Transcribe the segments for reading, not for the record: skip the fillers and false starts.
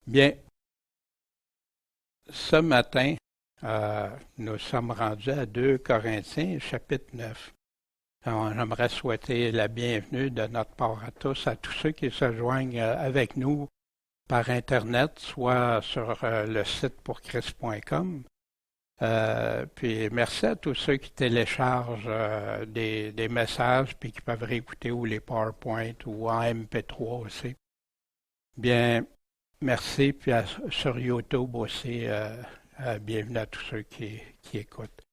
Bien, ce matin, nous sommes rendus à 2 Corinthiens, chapitre 9. Alors, j'aimerais souhaiter la bienvenue de notre part à tous, à tous ceux qui se joignent avec nous par Internet, soit sur le site pourchrist.com. Puis merci à tous ceux qui téléchargent des messages puis qui peuvent réécouter ou les PowerPoint ou en MP3 aussi. Bien, merci. Puis sur YouTube aussi, bienvenue à tous ceux qui écoutent.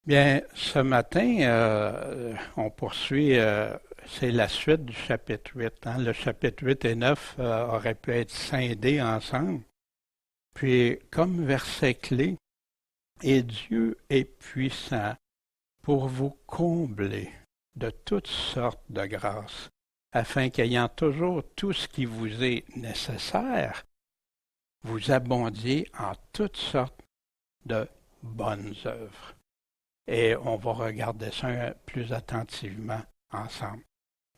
Bien, ce matin, on poursuit, c'est la suite du chapitre 8. Hein. Le chapitre 8 et 9 auraient pu être scindés ensemble. Puis, comme verset clé, et Dieu est puissant pour vous combler de toutes sortes de grâces, afin qu'ayant toujours tout ce qui vous est nécessaire, vous abondiez en toutes sortes de bonnes œuvres. Et on va regarder ça plus attentivement ensemble.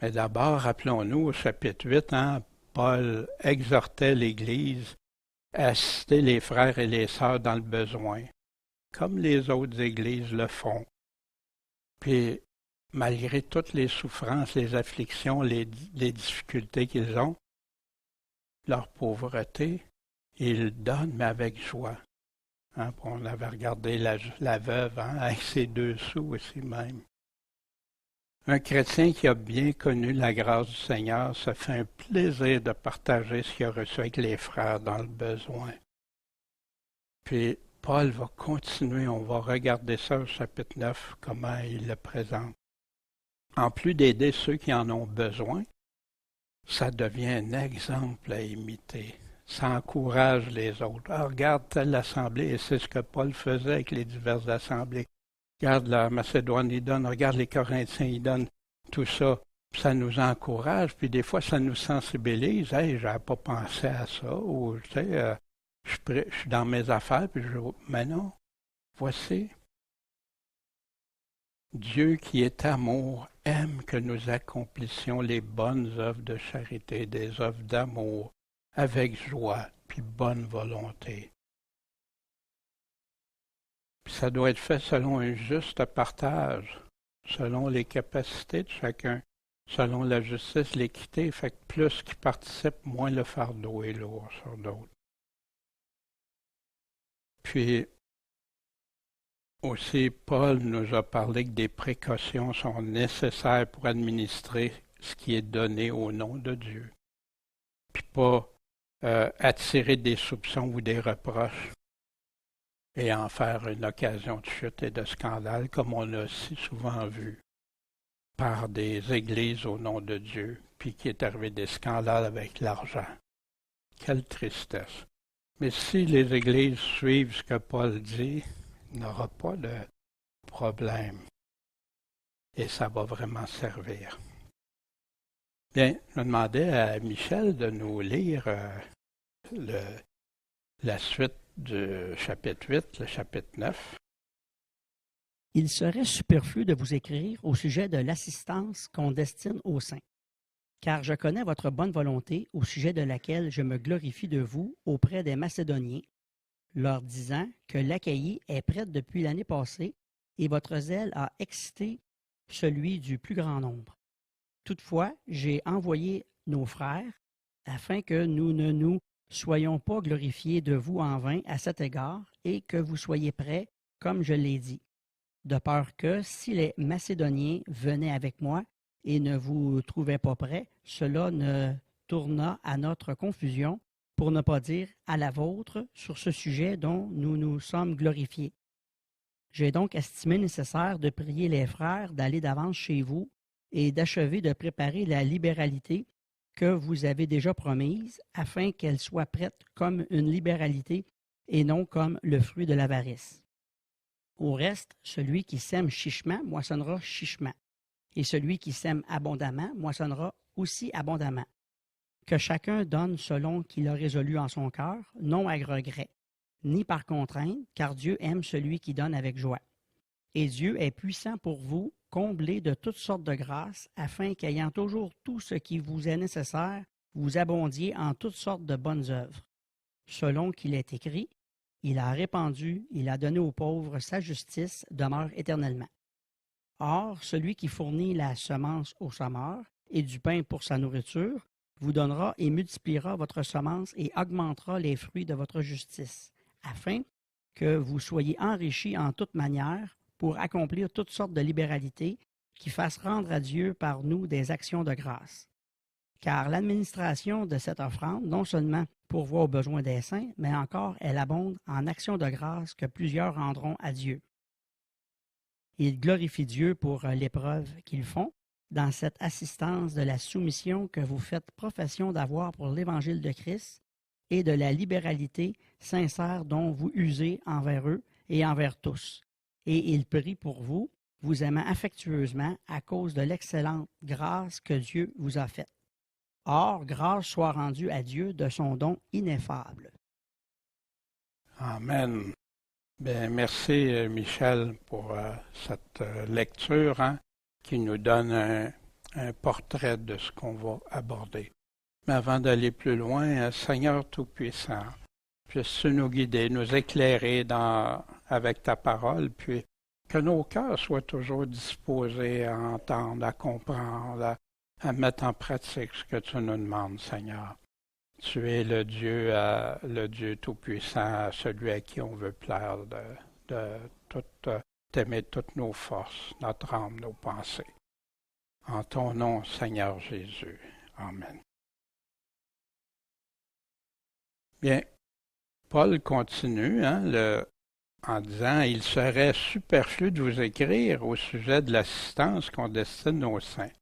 Mais d'abord, rappelons-nous au chapitre 8, hein, Paul exhortait l'Église à assister les frères et les sœurs dans le besoin, comme les autres églises le font. Puis, malgré toutes les souffrances, les afflictions, les difficultés qu'ils ont, leur pauvreté, ils donnent, mais avec joie. Hein, on avait regardé la veuve hein, avec ses 2 sous aussi même. Un chrétien qui a bien connu la grâce du Seigneur se fait un plaisir de partager ce qu'il a reçu avec les frères dans le besoin. Puis, Paul va continuer, on va regarder ça au chapitre 9, comment il le présente. En plus d'aider ceux qui en ont besoin, ça devient un exemple à imiter. Ça encourage les autres. Ah, regarde telle assemblée, et c'est ce que Paul faisait avec les diverses assemblées. Regarde la Macédoine, il donne, regarde les Corinthiens, il donne tout ça. Ça nous encourage, puis des fois, ça nous sensibilise. Hey, j'avais pas pensé à ça, ou tu sais, je suis dans mes affaires, puis mais non, voici. Dieu qui est amour aime que nous accomplissions les bonnes œuvres de charité, des œuvres d'amour, avec joie, puis bonne volonté. Puis ça doit être fait selon un juste partage, selon les capacités de chacun, selon la justice, l'équité. Fait que plus qui participent, moins le fardeau est lourd sur d'autres. Puis aussi, Paul nous a parlé que des précautions sont nécessaires pour administrer ce qui est donné au nom de Dieu. Puis pas attirer des soupçons ou des reproches et en faire une occasion de chute et de scandale, comme on l'a si souvent vu par des églises au nom de Dieu, puis qui est arrivé des scandales avec l'argent. Quelle tristesse. Mais si les églises suivent ce que Paul dit, il n'aura pas de problème. Et ça va vraiment servir. Bien, je demandais à Michel de nous lire la suite du chapitre 8, le chapitre 9. Il serait superflu de vous écrire au sujet de l'assistance qu'on destine aux saints, car je connais votre bonne volonté au sujet de laquelle je me glorifie de vous auprès des Macédoniens, leur disant que l'Achaïe est prête depuis l'année passée et votre zèle a excité celui du plus grand nombre. Toutefois, j'ai envoyé nos frères afin que nous ne nous soyons pas glorifiés de vous en vain à cet égard et que vous soyez prêts, comme je l'ai dit, de peur que si les Macédoniens venaient avec moi et ne vous trouvaient pas prêts, cela ne tournât à notre confusion, pour ne pas dire à la vôtre, sur ce sujet dont nous nous sommes glorifiés. J'ai donc estimé nécessaire de prier les frères d'aller d'avance chez vous et d'achever de préparer la libéralité que vous avez déjà promise, afin qu'elle soit prête comme une libéralité et non comme le fruit de l'avarice. Au reste, celui qui sème chichement moissonnera chichement, et celui qui sème abondamment moissonnera aussi abondamment. Que chacun donne selon qu'il a résolu en son cœur, non à regret, ni par contrainte, car Dieu aime celui qui donne avec joie. Et Dieu est puissant pour vous, combler de toutes sortes de grâces, afin qu'ayant toujours tout ce qui vous est nécessaire, vous abondiez en toutes sortes de bonnes œuvres. Selon qu'il est écrit, il a répandu, il a donné aux pauvres, sa justice demeure éternellement. Or, celui qui fournit la semence au semeur et du pain pour sa nourriture, vous donnera et multipliera votre semence et augmentera les fruits de votre justice, afin que vous soyez enrichis en toute manière pour accomplir toutes sortes de libéralités qui fassent rendre à Dieu par nous des actions de grâce. Car l'administration de cette offrande non seulement pourvoit aux besoins des saints, mais encore elle abonde en actions de grâce que plusieurs rendront à Dieu. Ils glorifient Dieu pour l'épreuve qu'ils font dans cette assistance de la soumission que vous faites profession d'avoir pour l'Évangile de Christ et de la libéralité sincère dont vous usez envers eux et envers tous. Et ils prient pour vous, vous aimant affectueusement à cause de l'excellente grâce que Dieu vous a faite. Or, grâce soit rendue à Dieu de son don ineffable. Amen. Bien, merci Michel pour cette lecture qui nous donne un portrait de ce qu'on va aborder. Mais avant d'aller plus loin, Seigneur Tout-Puissant, puisses-tu nous guider, nous éclairer avec ta parole, puis que nos cœurs soient toujours disposés à entendre, à comprendre, à mettre en pratique ce que tu nous demandes, Seigneur. Tu es le Dieu Tout-Puissant, celui à qui on veut plaire, t'aimer toutes nos forces, notre âme, nos pensées. En ton nom, Seigneur Jésus. Amen. Bien, Paul continue en disant « Il serait superflu de vous écrire au sujet de l'assistance qu'on destine aux saints. »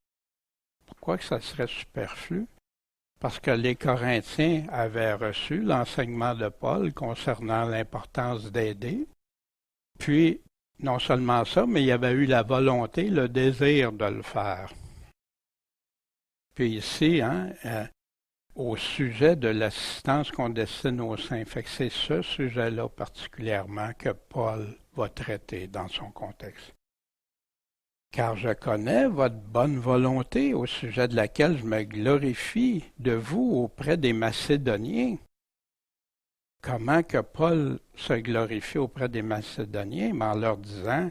Pourquoi que ça serait superflu? Parce que les Corinthiens avaient reçu l'enseignement de Paul concernant l'importance d'aider. Puis, non seulement ça, mais il y avait eu la volonté, le désir de le faire. Puis ici, au sujet de l'assistance qu'on destine aux saints, fait que c'est ce sujet-là particulièrement que Paul va traiter dans son contexte. Car je connais votre bonne volonté au sujet de laquelle je me glorifie de vous auprès des Macédoniens. Comment que Paul se glorifie auprès des Macédoniens? En leur disant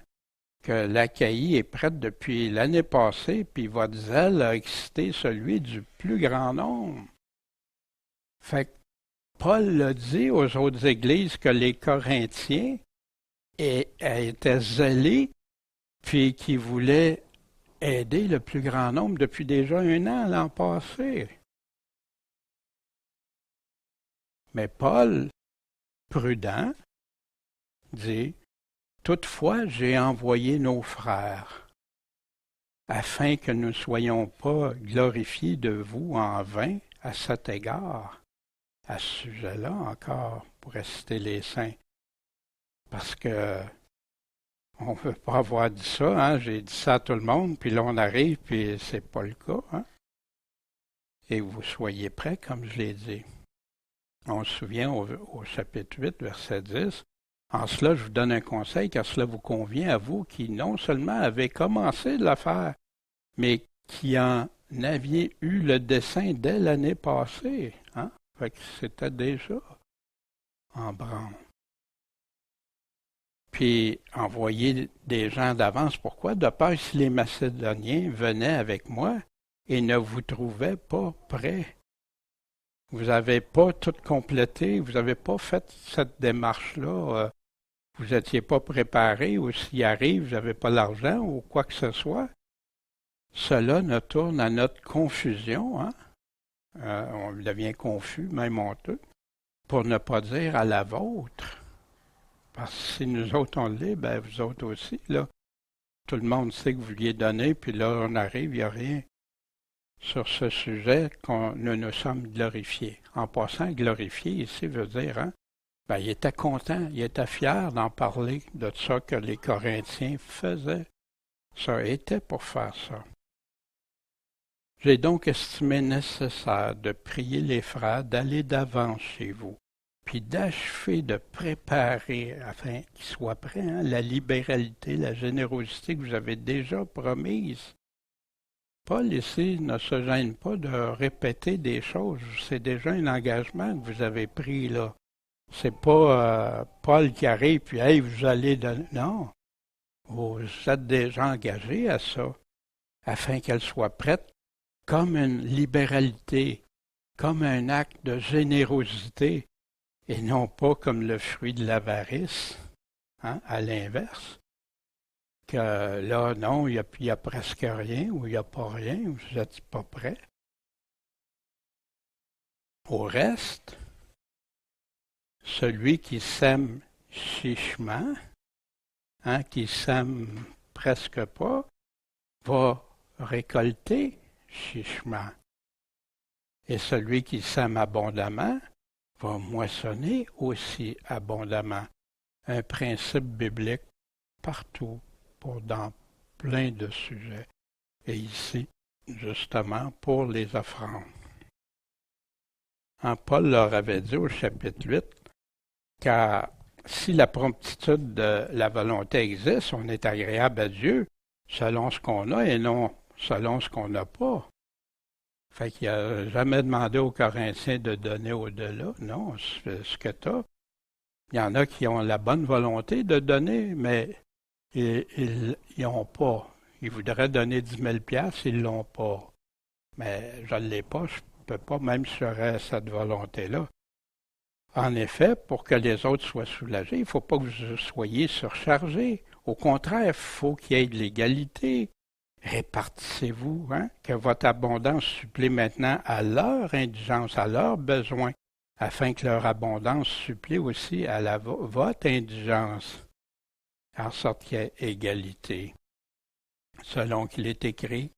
que l'Achaïe est prête depuis l'année passée, puis votre zèle a excité celui du plus grand nombre. Fait que Paul l'a dit aux autres églises que les Corinthiens étaient zélés, puis qui voulaient aider le plus grand nombre depuis déjà 1 an l'an passé. Mais Paul, prudent, dit « Toutefois, j'ai envoyé nos frères, afin que nous ne soyons pas glorifiés de vous en vain à cet égard. » À ce sujet-là encore, pour citer les saints. Parce que on ne veut pas avoir dit ça, j'ai dit ça à tout le monde, puis là on arrive, puis c'est pas le cas. Et vous soyez prêts, comme je l'ai dit. On se souvient au chapitre 8, verset 10, « En cela, je vous donne un conseil, car cela vous convient à vous qui non seulement avez commencé de le faire, mais qui en aviez eu le dessein dès l'année passée. » Fait que c'était déjà en branle. Puis envoyer des gens d'avance, pourquoi? De peur si les Macédoniens venaient avec moi et ne vous trouvaient pas prêts. Vous n'avez pas tout complété, vous n'avez pas fait cette démarche-là, vous n'étiez pas préparé, ou s'il arrive, vous n'avez pas l'argent, ou quoi que ce soit. Cela ne tourne à notre confusion, on devient confus, même honteux, pour ne pas dire à la vôtre. Parce que si nous autres on l'est, ben vous autres aussi, là. Tout le monde sait que vous vouliez donner, puis là on arrive, il n'y a rien. Sur ce sujet, nous nous sommes glorifiés. En passant, glorifier ici veut dire, il était content, il était fier d'en parler de ça que les Corinthiens faisaient. Ça était pour faire ça. J'ai donc estimé nécessaire de prier les frères d'aller d'avant chez vous, puis d'achever de préparer, afin qu'ils soient prêts, la libéralité, la générosité que vous avez déjà promise. Paul ici ne se gêne pas de répéter des choses. C'est déjà un engagement que vous avez pris là. C'est pas Paul qui arrive puis hey, vous allez donner. Non. Vous êtes déjà engagés à ça, afin qu'elle soit prête comme une libéralité, comme un acte de générosité, et non pas comme le fruit de l'avarice, hein, à l'inverse. Que là, non, il y a presque rien, ou il n'y a pas rien, ou vous n'êtes pas prêt. Au reste, celui qui sème chichement, hein, qui sème presque pas, va récolter chichement. Et celui qui sème abondamment va moissonner aussi abondamment. Un principe biblique partout, dans plein de sujets. Et ici, justement, pour les offrandes. Paul leur avait dit au chapitre 8, car si la promptitude de la volonté existe, on est agréable à Dieu selon ce qu'on a et non selon ce qu'on n'a pas. Fait qu'il n'a jamais demandé aux Corinthiens de donner au-delà. Non, ce que tu as. Il y en a qui ont la bonne volonté de donner, mais ils n'ont pas. Ils voudraient donner 10 000 $, ils ne l'ont pas. Mais je ne l'ai pas, je ne peux pas, même si j'aurais cette volonté-là. En effet, pour que les autres soient soulagés, il ne faut pas que vous soyez surchargés. Au contraire, il faut qu'il y ait de l'égalité. Répartissez-vous, hein, que votre abondance supplée maintenant à leur indigence, à leurs besoins, afin que leur abondance supplée aussi à votre indigence, en sorte qu'il y ait égalité. Selon qu'il est écrit,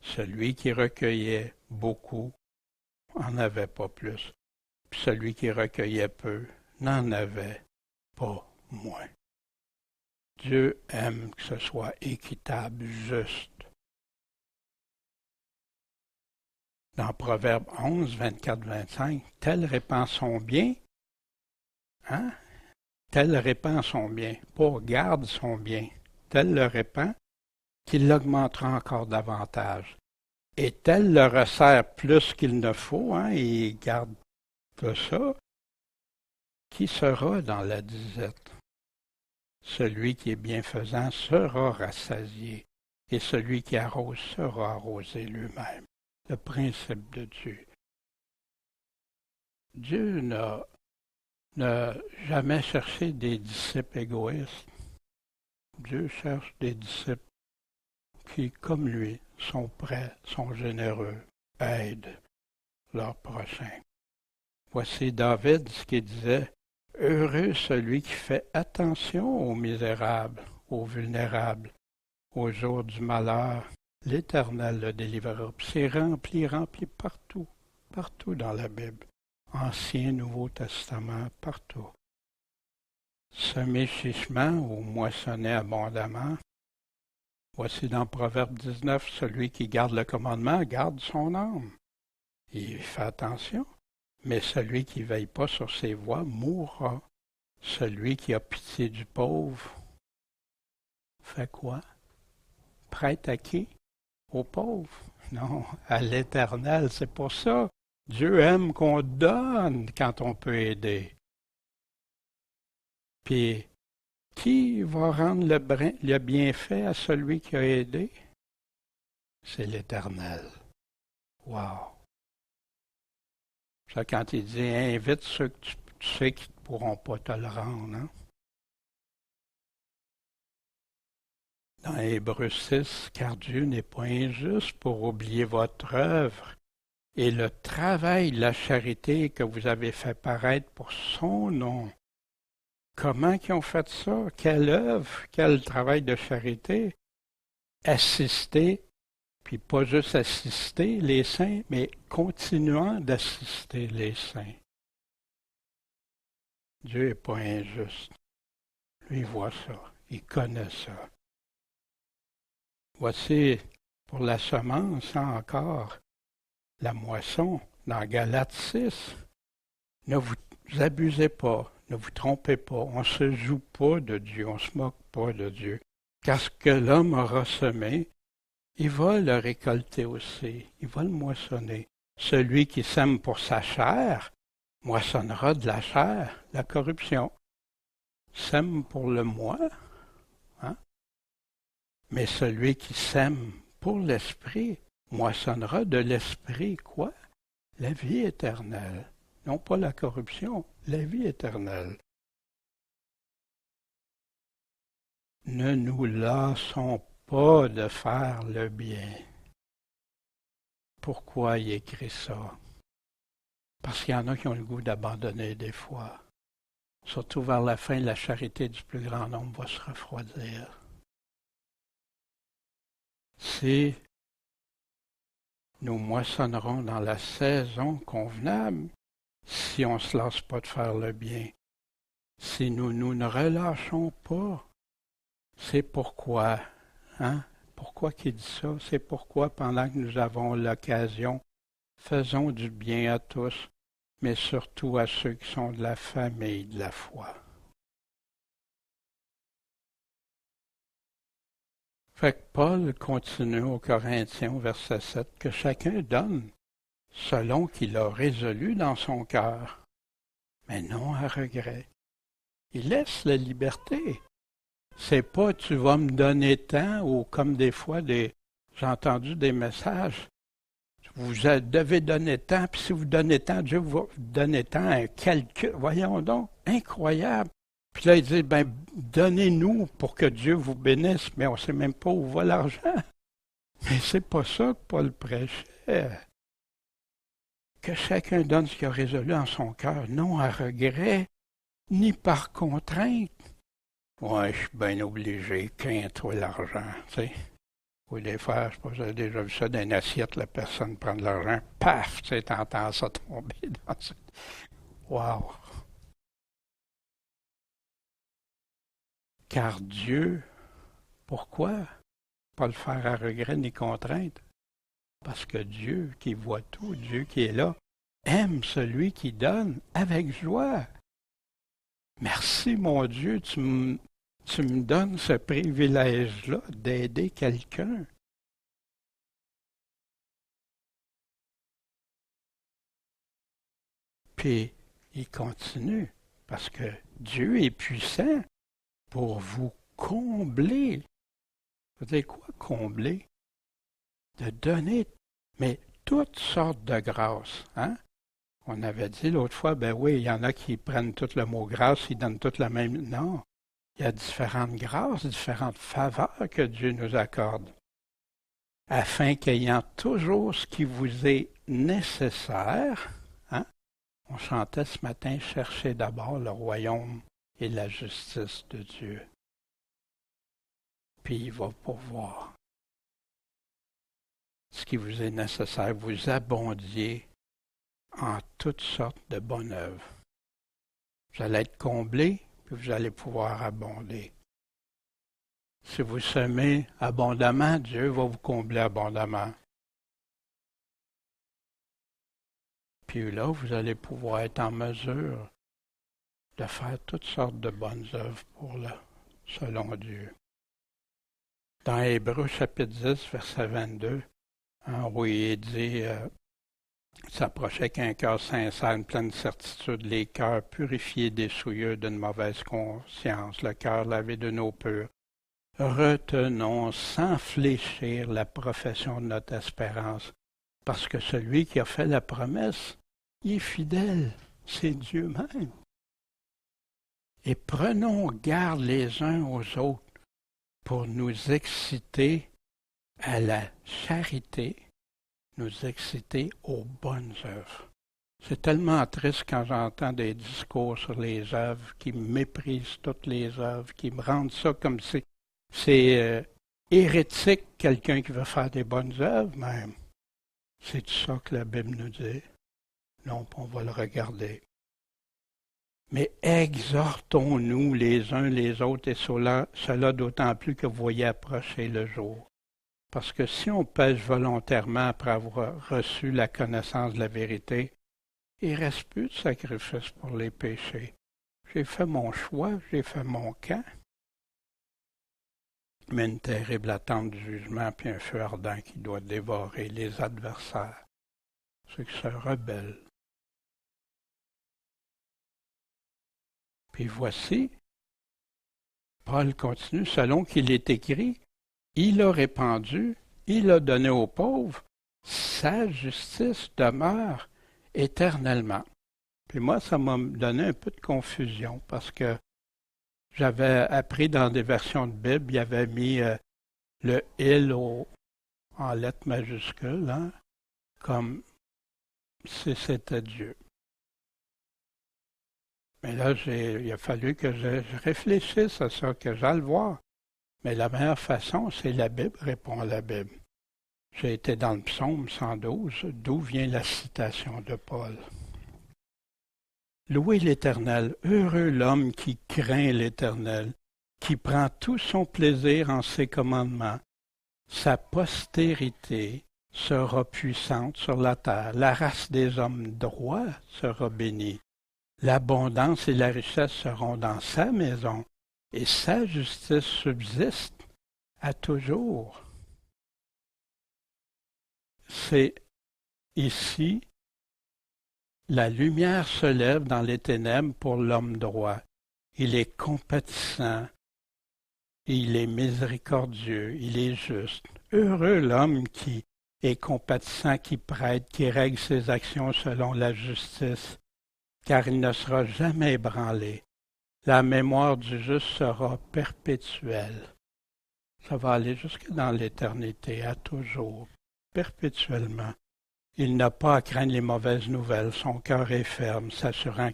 celui qui recueillait beaucoup n'en avait pas plus, puis celui qui recueillait peu n'en avait pas moins. Dieu aime que ce soit équitable, juste. Dans Proverbe 11, 24, 25, tel répand son bien, hein? Tel répand son bien, pas garde son bien, tel le répand, qu'il l'augmentera encore davantage. Et tel le resserre plus qu'il ne faut, hein, et il garde tout ça, qui sera dans la disette? Celui qui est bienfaisant sera rassasié, et celui qui arrose sera arrosé lui-même. Le principe de Dieu. Dieu n'a jamais cherché des disciples égoïstes. Dieu cherche des disciples qui, comme lui, sont prêts, sont généreux, aident leur prochain. Voici David, ce qu'il disait, « Heureux celui qui fait attention aux misérables, aux vulnérables, au jour du malheur. L'Éternel le délivrera. » C'est rempli partout, partout dans la Bible. Ancien, Nouveau Testament, partout. Semer chichement ou moissonner abondamment. Voici dans Proverbe 19, celui qui garde le commandement garde son âme. Il fait attention, mais celui qui ne veille pas sur ses voies mourra. Celui qui a pitié du pauvre fait quoi? Prête à qui? Aux pauvres? Non, à l'Éternel, c'est pour ça. Dieu aime qu'on donne quand on peut aider. Puis, qui va rendre le bienfait à celui qui a aidé? C'est l'Éternel. Wow! Ça, quand il dit « invite ceux que tu sais qui ne pourront pas te le rendre. Hein? » Dans Hébreux 6, « Car Dieu n'est pas injuste pour oublier votre œuvre et le travail de la charité que vous avez fait paraître pour son nom. » Comment ils ont fait ça? Quelle œuvre? Quel travail de charité? Assister, puis pas juste assister les saints, mais continuant d'assister les saints. Dieu n'est pas injuste. Lui, il voit ça. Il connaît ça. Voici, pour la semence, encore, la moisson, dans Galates 6. Ne vous abusez pas, ne vous trompez pas, on ne se joue pas de Dieu, on ne se moque pas de Dieu. Car ce que l'homme aura semé, il va le récolter aussi, il va le moissonner. Celui qui sème pour sa chair moissonnera de la chair, la corruption. Sème pour le moi, hein? Mais celui qui sème pour l'esprit moissonnera de l'esprit quoi? La vie éternelle. Non pas la corruption, la vie éternelle. Ne nous lassons pas de faire le bien. Pourquoi il écrit ça? Parce qu'il y en a qui ont le goût d'abandonner des fois. Surtout vers la fin, la charité du plus grand nombre va se refroidir. Si nous moissonnerons dans la saison convenable, si on ne se lasse pas de faire le bien, si nous ne relâchons pas, c'est pourquoi, hein? Pourquoi qu'il dit ça? C'est pourquoi pendant que nous avons l'occasion, faisons du bien à tous, mais surtout à ceux qui sont de la famille de la foi. Fait que Paul continue aux Corinthiens, au verset 7, que chacun donne selon qu'il a résolu dans son cœur, mais non à regret. Il laisse la liberté. C'est pas tu vas me donner tant ou comme des fois j'ai entendu des messages. Vous devez donner tant, puis si vous donnez tant, Dieu va vous donner tant, un calcul. Voyons donc, incroyable. Puis là, il dit, ben, donnez-nous pour que Dieu vous bénisse, mais on ne sait même pas où va l'argent. Mais c'est pas ça que Paul prêchait. Que chacun donne ce qu'il a résolu en son cœur, non à regret, ni par contrainte. Ouais, je suis bien obligé, toi l'argent, tu sais. Ou des fois, je sais pas si vous avez déjà vu ça dans une assiette, la personne prend de l'argent, paf, tu sais, t'entends ça tomber dans ça. Wow! Car Dieu, pourquoi pas le faire à regret ni contrainte? Parce que Dieu qui voit tout, Dieu qui est là, aime celui qui donne avec joie. Merci mon Dieu, tu me donnes ce privilège-là d'aider quelqu'un. Puis il continue, parce que Dieu est puissant pour vous combler. Vous savez quoi, combler? De donner, mais toutes sortes de grâces. Hein? On avait dit l'autre fois, ben oui, il y en a qui prennent tout le mot grâce, ils donnent toute la même. Non, il y a différentes grâces, différentes faveurs que Dieu nous accorde, afin qu'ayant toujours ce qui vous est nécessaire, hein? On chantait ce matin, cherchez d'abord le royaume et la justice de Dieu. Puis il va pourvoir. Ce qui vous est nécessaire, vous abondiez en toutes sortes de bonnes œuvres. Vous allez être comblés, puis vous allez pouvoir abonder. Si vous semez abondamment, Dieu va vous combler abondamment. Puis là, vous allez pouvoir être en mesure de faire toutes sortes de bonnes œuvres selon Dieu. Dans Hébreux chapitre 10, verset 22, hein, où il dit s'approcher qu'un cœur sincère, une pleine certitude, les cœurs purifiés des souillures d'une mauvaise conscience, le cœur lavé de nos purs. Retenons sans fléchir la profession de notre espérance, parce que celui qui a fait la promesse, il est fidèle, c'est Dieu même. Et prenons garde les uns aux autres pour nous exciter à la charité, nous exciter aux bonnes œuvres. C'est tellement triste quand j'entends des discours sur les œuvres qui méprisent toutes les œuvres, qui me rendent ça comme si c'est hérétique, quelqu'un qui veut faire des bonnes œuvres même. C'est ça que la Bible nous dit. Non, on va le regarder. Mais exhortons-nous les uns les autres, et cela d'autant plus que vous voyez approcher le jour. Parce que si on pêche volontairement après avoir reçu la connaissance de la vérité, il ne reste plus de sacrifice pour les péchés. J'ai fait mon choix, j'ai fait mon camp. mais une terrible attente du jugement, puis un feu ardent qui doit dévorer les adversaires, ceux qui se rebellent. Puis voici, Paul continue, selon qu'il est écrit, il a répandu, il a donné aux pauvres, sa justice demeure éternellement. Puis moi, ça m'a donné un peu de confusion parce que j'avais appris dans des versions de Bible, il y avait mis le « il » en lettres majuscules, hein, comme si c'était Dieu. Mais là, il a fallu que je réfléchisse à ça, que j'aille le voir. Mais la meilleure façon, c'est la Bible répond à la Bible. J'ai été dans le psaume 112, d'où vient la citation de Paul. Louez l'Éternel, heureux l'homme qui craint l'Éternel, qui prend tout son plaisir en ses commandements. Sa postérité sera puissante sur la terre, la race des hommes droits sera bénie. L'abondance et la richesse seront dans sa maison, et sa justice subsiste à toujours. C'est ici, la lumière se lève dans les ténèbres pour l'homme droit. Il est compatissant, il est miséricordieux, il est juste. Heureux l'homme qui est compatissant, qui prête, qui règle ses actions selon la justice, car il ne sera jamais ébranlé. La mémoire du juste sera perpétuelle. Ça va aller jusque dans l'éternité, à toujours, perpétuellement. Il n'a pas à craindre les mauvaises nouvelles. Son cœur est ferme, s'assurant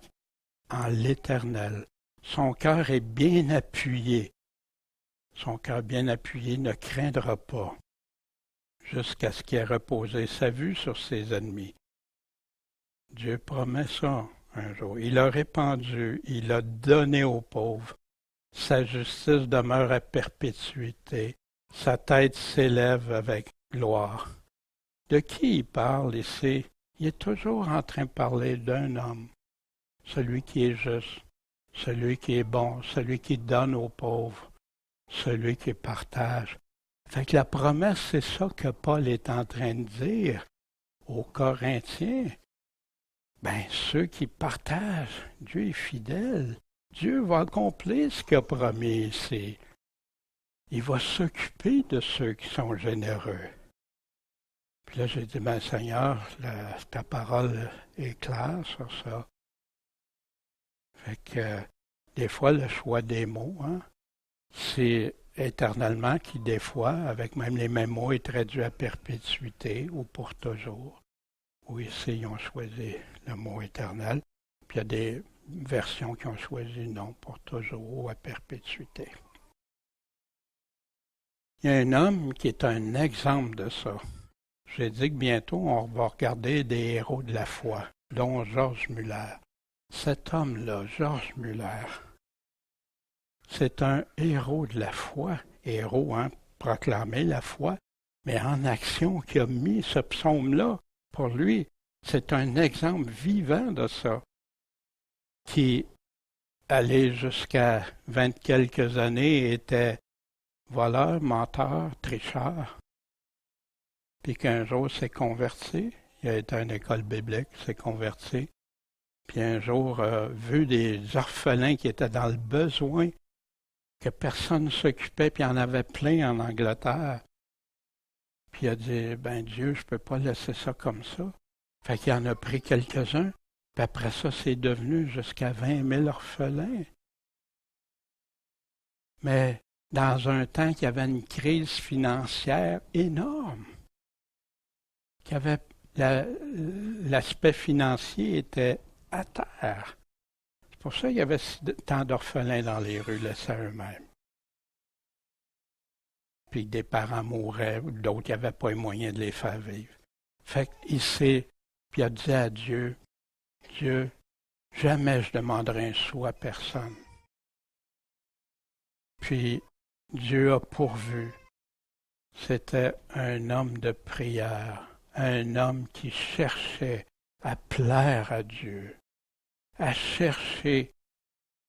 en l'Éternel. Son cœur est bien appuyé. Son cœur bien appuyé ne craindra pas, jusqu'à ce qu'il ait reposé sa vue sur ses ennemis. Dieu promet ça un jour. Il a répandu, il a donné aux pauvres. Sa justice demeure à perpétuité. Sa tête s'élève avec gloire. De qui il parle ici? Il est toujours en train de parler d'un homme, celui qui est juste, celui qui est bon, celui qui donne aux pauvres, celui qui partage. Fait que la promesse, c'est ça que Paul est en train de dire aux Corinthiens. Ben, ceux qui partagent, Dieu est fidèle. Dieu va accomplir ce qu'il a promis ici. Il va s'occuper de ceux qui sont généreux. Puis là, j'ai dit, ben Seigneur, ta parole est claire sur ça. Fait que, des fois, le choix des mots, hein, c'est éternellement qui, des fois, avec même les mêmes mots, est traduit à perpétuité ou pour toujours. Oui, ici, ils ont choisi le mot éternel. Puis il y a des versions qui ont choisi non pour toujours ou à perpétuité. Il y a un homme qui est un exemple de ça. J'ai dit que bientôt, on va regarder des héros de la foi, dont Georges Muller. Cet homme-là, Georges Muller, c'est un héros de la foi. Héros, hein, proclamer la foi, mais en action, qui a mis ce psaume-là pour lui. C'est un exemple vivant de ça, qui, allé jusqu'à 20 quelques années, était voleur, menteur, tricheur. Puis qu'un jour s'est converti, il a été à une école biblique, s'est converti. Puis un jour, vu des orphelins qui étaient dans le besoin, que personne ne s'occupait, puis il y en avait plein en Angleterre. Puis il a dit, ben Dieu, je ne peux pas laisser ça comme ça. Fait qu'il en a pris quelques-uns, puis après ça, c'est devenu jusqu'à 20 000 orphelins. Mais dans un temps qu'il y avait une crise financière énorme, qu'il y avait l'aspect financier était à terre. C'est pour ça qu'il y avait tant d'orphelins dans les rues laissés à eux-mêmes. Puis des parents mouraient, d'autres n'avaient pas les moyens de les faire vivre. Fait qu'il s'est, puis il a dit à Dieu, Dieu, jamais je demanderai un sou à personne. Puis Dieu a pourvu. C'était un homme de prière, un homme qui cherchait à plaire à Dieu, à chercher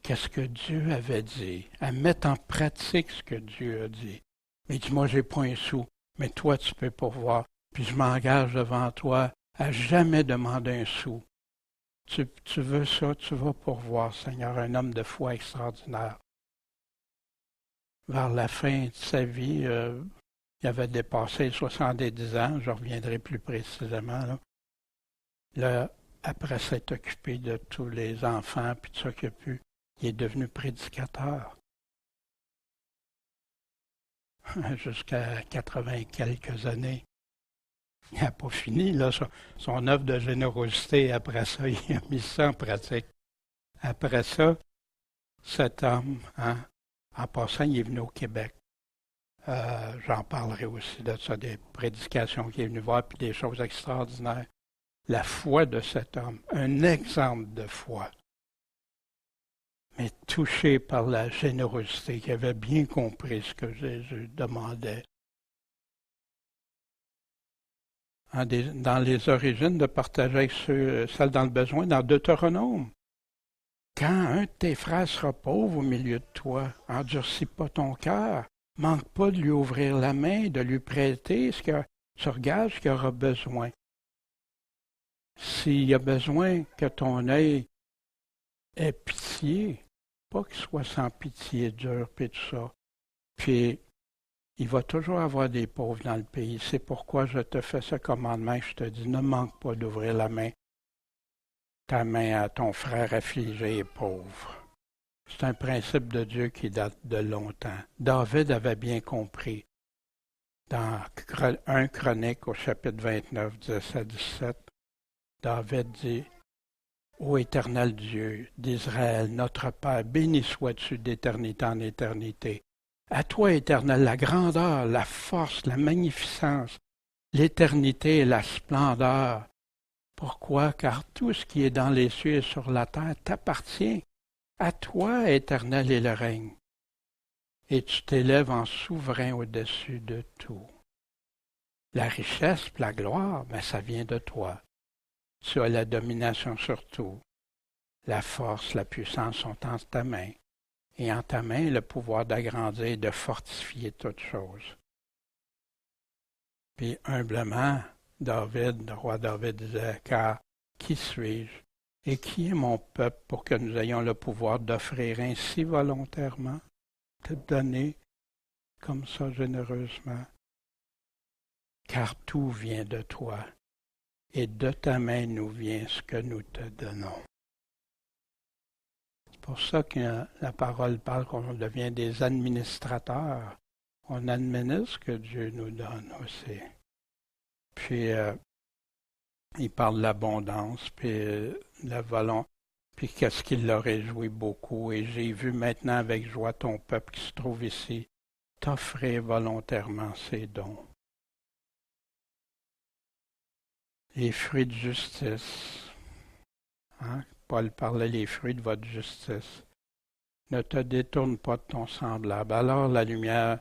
qu'est-ce que Dieu avait dit, à mettre en pratique ce que Dieu a dit. Mais il dit, moi, j'ai pas un sou, mais toi, tu peux pourvoir. Puis je m'engage devant toi à jamais demander un sou. Tu veux ça, tu vas pourvoir, Seigneur, un homme de foi extraordinaire. Vers la fin de sa vie, il avait dépassé 70 ans, je reviendrai plus précisément. Là, après s'être occupé de tous les enfants, puis tout ça qu'il a pu, il est devenu prédicateur. Jusqu'à 80 quelques années. Il n'a pas fini, là, son œuvre de générosité. Après ça, il a mis ça en pratique. Après ça, cet homme, en passant, il est venu au Québec. J'en parlerai aussi de ça, des prédications qu'il est venu voir, puis des choses extraordinaires. La foi de cet homme, un exemple de foi, mais touché par la générosité, qui avait bien compris ce que Jésus demandait. Dans les origines, de partager avec celles dans le besoin, dans Deutéronome. Quand un de tes frères sera pauvre au milieu de toi, endurcis pas ton cœur, manque pas de lui ouvrir la main, de lui prêter sur gage qu'il aura besoin. S'il y a besoin que ton œil ait pitié, pas qu'il soit sans pitié, dur, puis tout ça. Puis, il va toujours avoir des pauvres dans le pays. C'est pourquoi je te fais ce commandement et je te dis, ne manque pas d'ouvrir ta main à ton frère affligé et pauvre. C'est un principe de Dieu qui date de longtemps. David avait bien compris. Dans 1 Chronique au chapitre 29, 10 à 17, David dit, ô éternel Dieu d'Israël, notre Père, béni sois-tu d'éternité en éternité. À toi, Éternel, la grandeur, la force, la magnificence, l'éternité et la splendeur. Pourquoi? Car tout ce qui est dans les cieux et sur la terre t'appartient. À toi, Éternel, est le règne. Et tu t'élèves en souverain au-dessus de tout. La richesse et la gloire, ça vient de toi. Tu as la domination sur tout. La force, la puissance sont en ta main. Et en ta main, le pouvoir d'agrandir et de fortifier toutes choses. Puis humblement, le roi David disait, car qui suis-je et qui est mon peuple pour que nous ayons le pouvoir d'offrir ainsi volontairement, de donner comme ça généreusement? Car tout vient de toi, et de ta main nous vient ce que nous te donnons. C'est pour ça que la parole parle qu'on devient des administrateurs. On administre ce que Dieu nous donne aussi. Puis, il parle de l'abondance, puis la volonté, puis qu'est-ce qui l'a réjoui beaucoup. Et j'ai vu maintenant avec joie ton peuple qui se trouve ici t'offrir volontairement ses dons. Les fruits de justice. Paul parlait les fruits de votre justice. Ne te détourne pas de ton semblable. Alors la lumière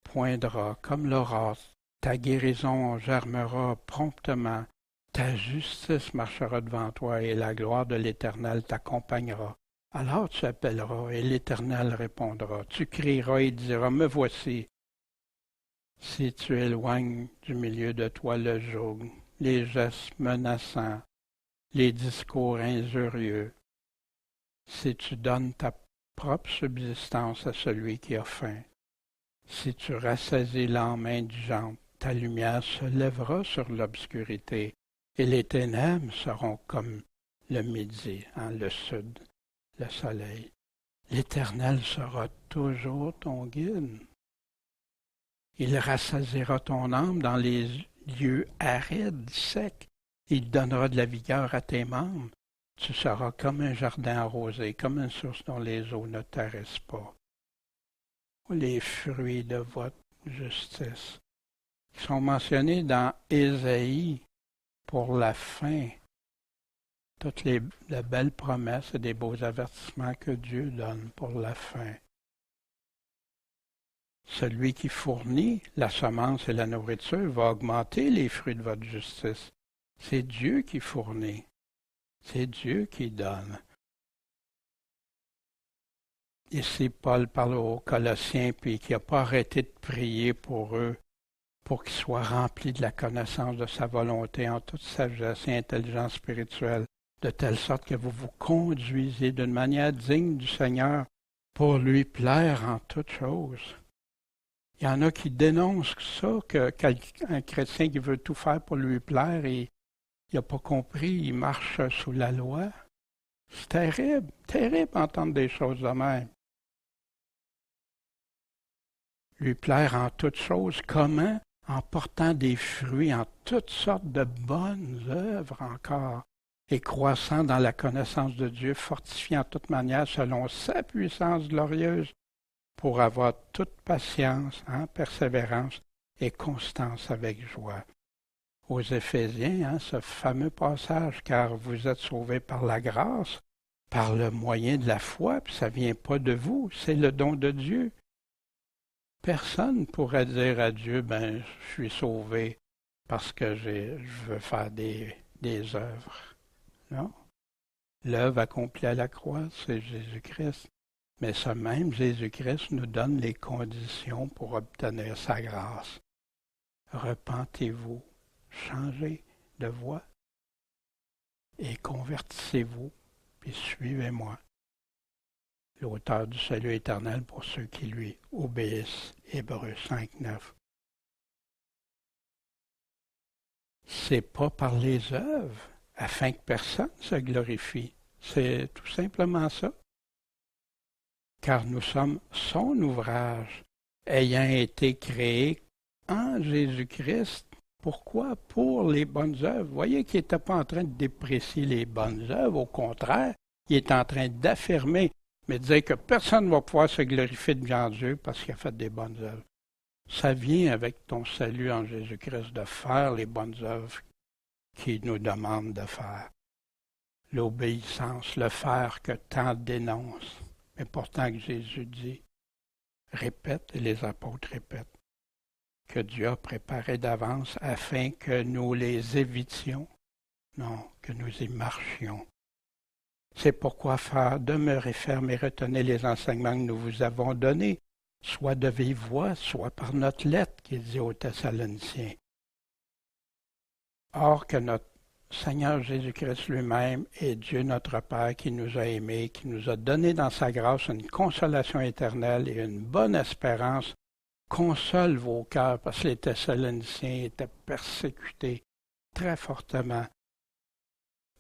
poindra comme l'aurore. Ta guérison germera promptement. Ta justice marchera devant toi et la gloire de l'Éternel t'accompagnera. Alors tu appelleras et l'Éternel répondra. Tu crieras et diras, me voici. Si tu éloignes du milieu de toi le joug, les gestes menaçants, les discours injurieux, si tu donnes ta propre subsistance à celui qui a faim, si tu rassasies l'âme indigente, ta lumière se lèvera sur l'obscurité, et les ténèbres seront comme le midi, le sud, le soleil. L'Éternel sera toujours ton guide. Il rassasiera ton âme dans les lieux arides, secs. Il donnera de la vigueur à tes membres. Tu seras comme un jardin arrosé, comme une source dont les eaux ne tarissent pas. Les fruits de votre justice, qui sont mentionnés dans Ésaïe pour la fin. Toutes les belles promesses et des beaux avertissements que Dieu donne pour la fin. Celui qui fournit la semence et la nourriture va augmenter les fruits de votre justice. C'est Dieu qui fournit. C'est Dieu qui donne. ici, Paul parle aux Colossiens, puis qui n'a pas arrêté de prier pour eux, pour qu'ils soient remplis de la connaissance de sa volonté en toute sagesse et intelligence spirituelle, de telle sorte que vous vous conduisez d'une manière digne du Seigneur pour lui plaire en toutes choses. Il y en a qui dénoncent ça, qu'un chrétien qui veut tout faire pour lui plaire et il n'a pas compris, il marche sous la loi. C'est terrible, terrible d'entendre des choses de même. Lui plaire en toutes choses, comment? En portant des fruits, en toutes sortes de bonnes œuvres encore, et croissant dans la connaissance de Dieu, fortifié en toute manière selon sa puissance glorieuse, pour avoir toute patience, persévérance et constance avec joie. Aux Éphésiens, ce fameux passage, car vous êtes sauvés par la grâce, par le moyen de la foi, puis ça ne vient pas de vous, c'est le don de Dieu. Personne ne pourrait dire à Dieu, je suis sauvé parce que je veux faire des œuvres. Non. L'œuvre accomplie à la croix, c'est Jésus-Christ. Mais ce même Jésus-Christ nous donne les conditions pour obtenir sa grâce. Repentez-vous, changez de voie et convertissez-vous, puis suivez-moi. L'auteur du salut éternel pour ceux qui lui obéissent. Hébreux 5, 9. C'est pas par les œuvres, afin que personne se glorifie. C'est tout simplement ça. Car nous sommes son ouvrage, ayant été créés en Jésus-Christ. Pourquoi? Pour les bonnes œuvres. Vous voyez qu'il n'était pas en train de déprécier les bonnes œuvres, au contraire, il est en train d'affirmer, mais de dire que personne ne va pouvoir se glorifier devant Dieu parce qu'il a fait des bonnes œuvres. Ça vient avec ton salut en Jésus-Christ de faire les bonnes œuvres qu'il nous demande de faire. L'obéissance, le faire que tant dénoncent. Mais pourtant que Jésus dit, répète, et les apôtres répètent, que Dieu a préparé d'avance afin que nous les évitions, non, que nous y marchions. C'est pourquoi faire demeurer ferme et retenez les enseignements que nous vous avons donnés, soit de vive voix, soit par notre lettre, qui dit aux Thessaloniciens. Or que notre Seigneur Jésus-Christ lui-même est Dieu notre Père qui nous a aimés, qui nous a donné dans sa grâce une consolation éternelle et une bonne espérance, console vos cœurs, parce que les Thessaloniciens étaient persécutés très fortement,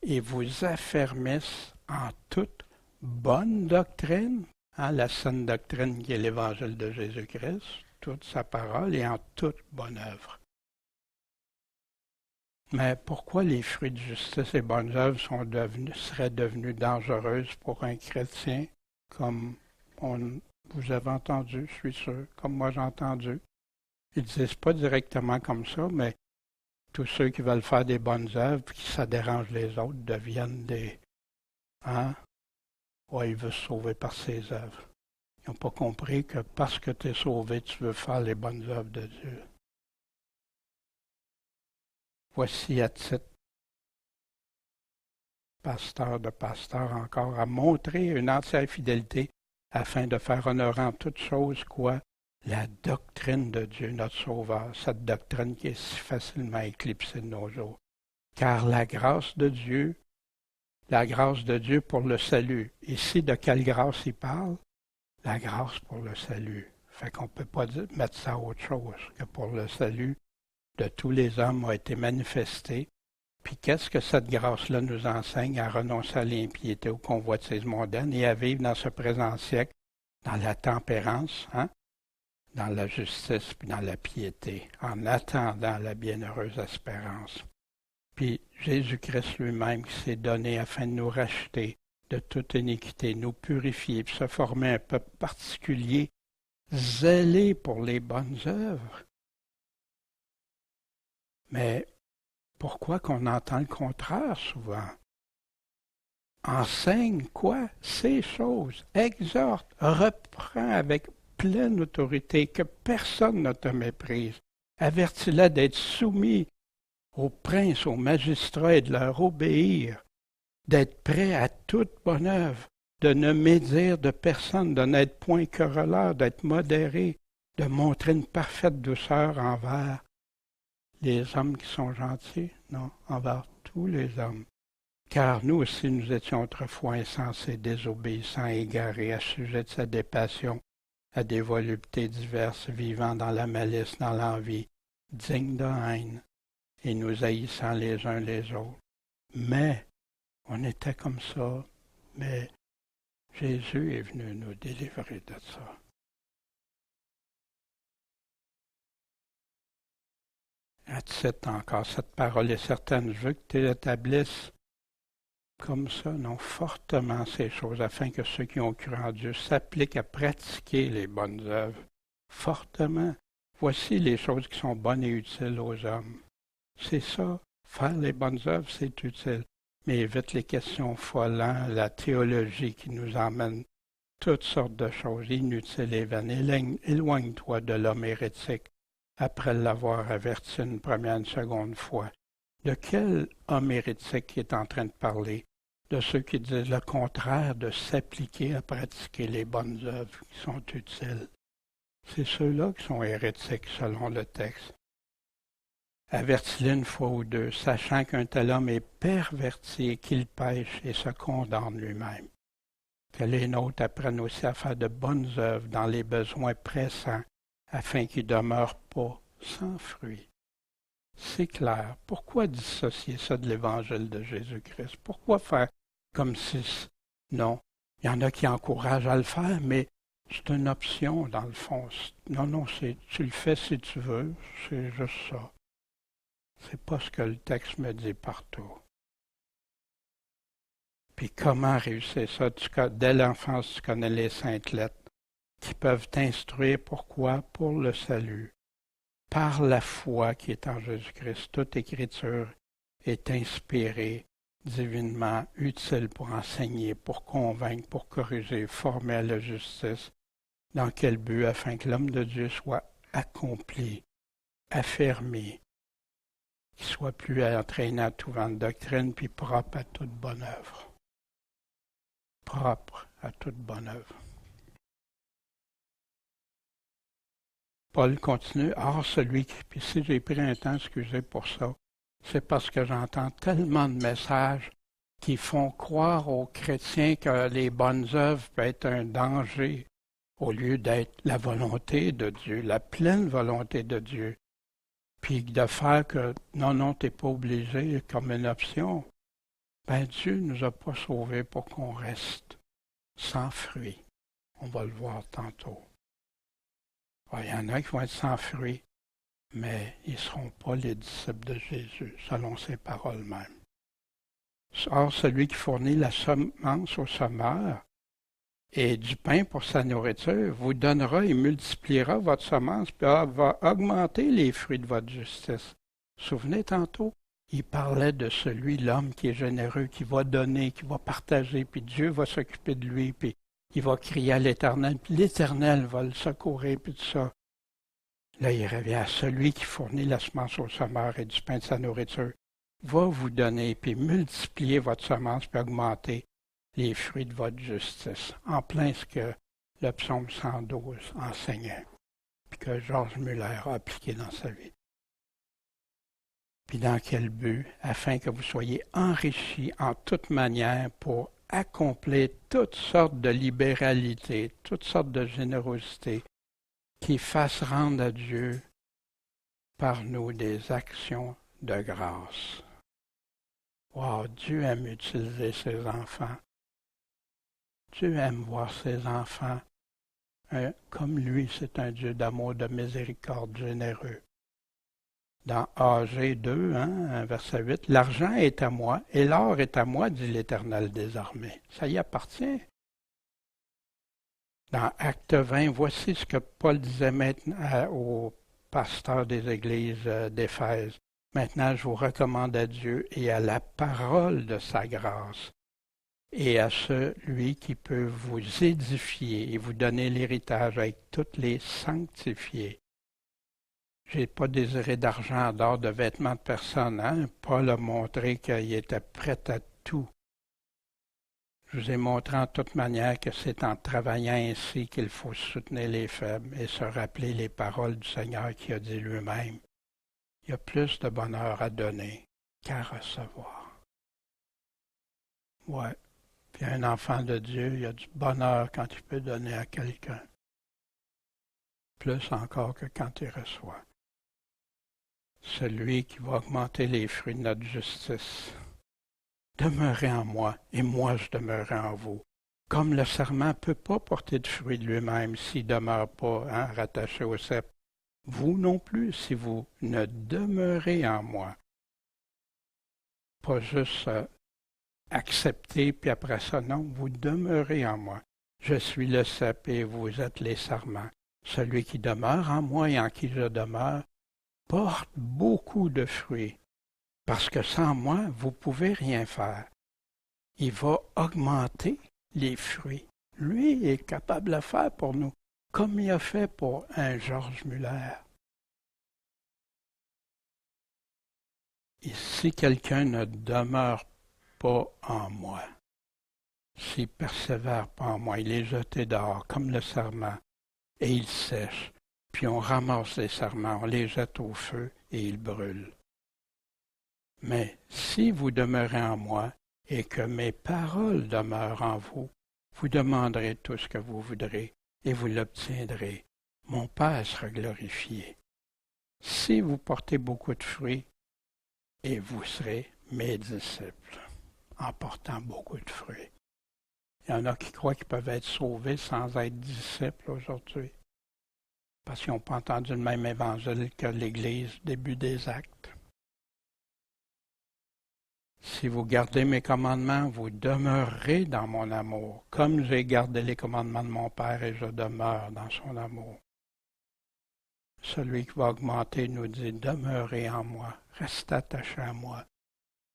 et vous affermissent en toute bonne doctrine, la saine doctrine qui est l'évangile de Jésus-Christ, toute sa parole, et en toute bonne œuvre. Mais pourquoi les fruits de justice et bonnes œuvres seraient devenus dangereuses pour un chrétien, comme vous avez entendu, je suis sûr, comme moi j'ai entendu? Ils ne disent pas directement comme ça, mais tous ceux qui veulent faire des bonnes œuvres, qui ça dérange les autres, deviennent des... il veut se sauver par ses œuvres. Ils n'ont pas compris que parce que tu es sauvé, tu veux faire les bonnes œuvres de Dieu. Voici à titre pasteur de pasteur encore à montrer une entière fidélité afin de faire honorer en toutes choses quoi? La doctrine de Dieu, notre Sauveur, cette doctrine qui est si facilement éclipsée de nos jours. Car la grâce de Dieu pour le salut. Ici, de quelle grâce il parle? La grâce pour le salut. Fait qu'on ne peut pas mettre ça à autre chose que pour le salut de tous les hommes a été manifestée. Puis qu'est-ce que cette grâce-là nous enseigne? À renoncer à l'impiété, aux convoitises mondaines et à vivre dans ce présent siècle, dans la tempérance, dans la justice puis dans la piété, en attendant la bienheureuse espérance. Puis Jésus-Christ lui-même qui s'est donné afin de nous racheter de toute iniquité, nous purifier, puis se former un peuple particulier, zélé pour les bonnes œuvres. Mais pourquoi qu'on entend le contraire souvent? Enseigne quoi? Ces choses, exhorte, reprend avec pleine autorité, que personne ne te méprise. Avertis-la d'être soumis aux princes, aux magistrats et de leur obéir, d'être prêt à toute bonne œuvre, de ne médire de personne, de n'être point querelleur, d'être modéré, de montrer une parfaite douceur envers les hommes qui sont gentils, non, envers tous les hommes. Car nous aussi, nous étions autrefois insensés, désobéissants, égarés, assujettis à des passions, à des voluptés diverses, vivant dans la malice, dans l'envie, dignes de haine, et nous haïssant les uns les autres. Mais, on était comme ça, mais Jésus est venu nous délivrer de ça. À titre encore, cette parole est certaine, je veux que tu l'établisses comme ça, non, fortement ces choses, afin que ceux qui ont cru en Dieu s'appliquent à pratiquer les bonnes œuvres. Fortement. Voici les choses qui sont bonnes et utiles aux hommes. C'est ça, faire les bonnes œuvres, c'est utile. Mais évite les questions folles, la théologie qui nous emmène toutes sortes de choses inutiles et vaines. Éloigne-toi de l'homme hérétique après l'avoir averti une première, une seconde fois. De quel homme hérétique est en train de parler? De ceux qui disent le contraire, de s'appliquer à pratiquer les bonnes œuvres qui sont utiles. C'est ceux-là qui sont hérétiques selon le texte. Avertis-le une fois ou deux, sachant qu'un tel homme est perverti et qu'il pêche et se condamne lui-même. Que les nôtres apprennent aussi à faire de bonnes œuvres dans les besoins pressants, afin qu'ils ne demeurent pas sans fruit. C'est clair. Pourquoi dissocier ça de l'Évangile de Jésus-Christ? Pourquoi faire comme si... Non, il y en a qui encouragent à le faire, mais c'est une option dans le fond. Non, tu le fais si tu veux, c'est juste ça. C'est pas ce que le texte me dit partout. Puis comment réussir ça? Dès l'enfance, tu connais les saintes lettres qui peuvent t'instruire. Pourquoi? Pour le salut. Par la foi qui est en Jésus-Christ, toute écriture est inspirée divinement, utile pour enseigner, pour convaincre, pour corriger, former à la justice. Dans quel but? Afin que l'homme de Dieu soit accompli, affermi, qu'il soit plus entraîné à tout vent de doctrine, puis propre à toute bonne œuvre. Propre à toute bonne œuvre. Paul continue, or celui qui... Puis si j'ai pris un temps, excusez pour ça, c'est parce que j'entends tellement de messages qui font croire aux chrétiens que les bonnes œuvres peuvent être un danger, au lieu d'être la volonté de Dieu, la pleine volonté de Dieu. Puis de faire que, non, tu n'es pas obligé comme une option. Ben Dieu ne nous a pas sauvés pour qu'on reste sans fruit. On va le voir tantôt. Il y en a qui vont être sans fruit, mais ils ne seront pas les disciples de Jésus, selon ses paroles mêmes. Or, celui qui fournit la semence au semeur et du pain pour sa nourriture vous donnera et multipliera votre semence, puis va augmenter les fruits de votre justice. Souvenez tantôt, il parlait de celui, l'homme qui est généreux, qui va donner, qui va partager, puis Dieu va s'occuper de lui, puis il va crier à l'Éternel, puis l'Éternel va le secourir, puis tout ça. Là, il revient à celui qui fournit la semence au semeur et du pain de sa nourriture, va vous donner, puis multiplier votre semence, puis augmenter les fruits de votre justice. En plein ce que le psaume 112 enseignait, puis que Georges Muller a appliqué dans sa vie. Puis dans quel but? Afin que vous soyez enrichis en toute manière pour accomplir toutes sortes de libéralités, toutes sortes de générosité, qui fassent rendre à Dieu par nous des actions de grâce. Wow, Dieu aime utiliser ses enfants. Dieu aime voir ses enfants. Comme lui, c'est un Dieu d'amour, de miséricorde, généreux. Dans AG 2, verset 8, « L'argent est à moi, et l'or est à moi, dit l'Éternel des armées. » Ça y appartient. Dans Acte 20, voici ce que Paul disait maintenant aux pasteurs des églises d'Éphèse. « Maintenant, je vous recommande à Dieu et à la parole de sa grâce, et à celui qui peut vous édifier et vous donner l'héritage avec toutes les sanctifiés. » Je n'ai pas désiré d'argent, d'or, de vêtements de personne. Paul a montré qu'il était prêt à tout. Je vous ai montré en toute manière que c'est en travaillant ainsi qu'il faut soutenir les faibles et se rappeler les paroles du Seigneur qui a dit lui-même. Il y a plus de bonheur à donner qu'à recevoir. Ouais. Puis un enfant de Dieu, il y a du bonheur quand il peut donner à quelqu'un. Plus encore que quand il reçoit. Celui qui va augmenter les fruits de notre justice. Demeurez en moi, et moi je demeurerai en vous. Comme le serment ne peut pas porter de fruits de lui-même s'il ne demeure pas rattaché au cep. Vous non plus, si vous ne demeurez en moi. Pas juste accepter, puis après ça, non, vous demeurez en moi. Je suis le cep et vous êtes les sarments. Celui qui demeure en moi et en qui je demeure porte beaucoup de fruits. Parce que sans moi, vous ne pouvez rien faire. Il va augmenter les fruits. Lui est capable de le faire pour nous, comme il a fait pour un Georges Muller. Et si quelqu'un ne demeure pas en moi, s'il ne persévère pas en moi, il est jeté dehors comme le sarment, et il sèche, puis on ramasse les sarments, on les jette au feu et ils brûlent. Mais si vous demeurez en moi et que mes paroles demeurent en vous, vous demanderez tout ce que vous voudrez et vous l'obtiendrez. Mon Père sera glorifié. Si vous portez beaucoup de fruits, et vous serez mes disciples, en portant beaucoup de fruits. Il y en a qui croient qu'ils peuvent être sauvés sans être disciples aujourd'hui, parce qu'ils n'ont pas entendu le même évangile que l'Église, début des Actes. Si vous gardez mes commandements, vous demeurerez dans mon amour, comme j'ai gardé les commandements de mon Père et je demeure dans son amour. Celui qui va augmenter nous dit, demeurez en moi, restez attaché à moi,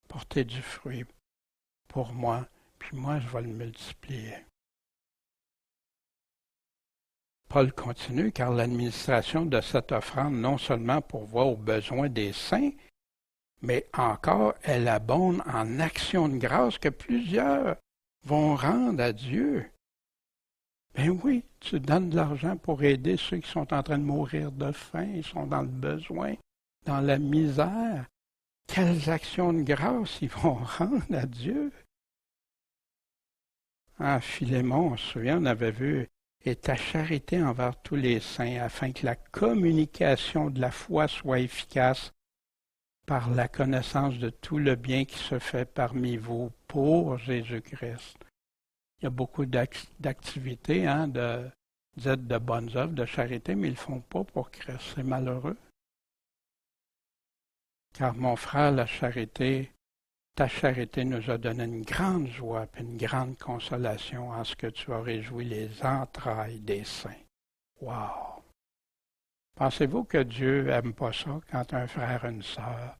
portez du fruit pour moi, puis moi je vais le multiplier. Paul continue, car l'administration de cette offrande non seulement pourvoit aux besoins des saints, mais encore elle abonde en actions de grâce que plusieurs vont rendre à Dieu. Ben oui, tu donnes de l'argent pour aider ceux qui sont en train de mourir de faim, ils sont dans le besoin, dans la misère. Quelles actions de grâce ils vont rendre à Dieu? En Philémon, on se souvient, on avait vu « Et ta charité envers tous les saints, afin que la communication de la foi soit efficace par la connaissance de tout le bien qui se fait parmi vous pour Jésus-Christ. » Il y a beaucoup d'activités, dites de bonnes œuvres, de charité, mais ils ne le font pas pour Christ. C'est malheureux. Car mon frère, ta charité nous a donné une grande joie et une grande consolation en ce que tu as réjoui les entrailles des saints. Wow! Pensez-vous que Dieu n'aime pas ça quand un frère et une sœur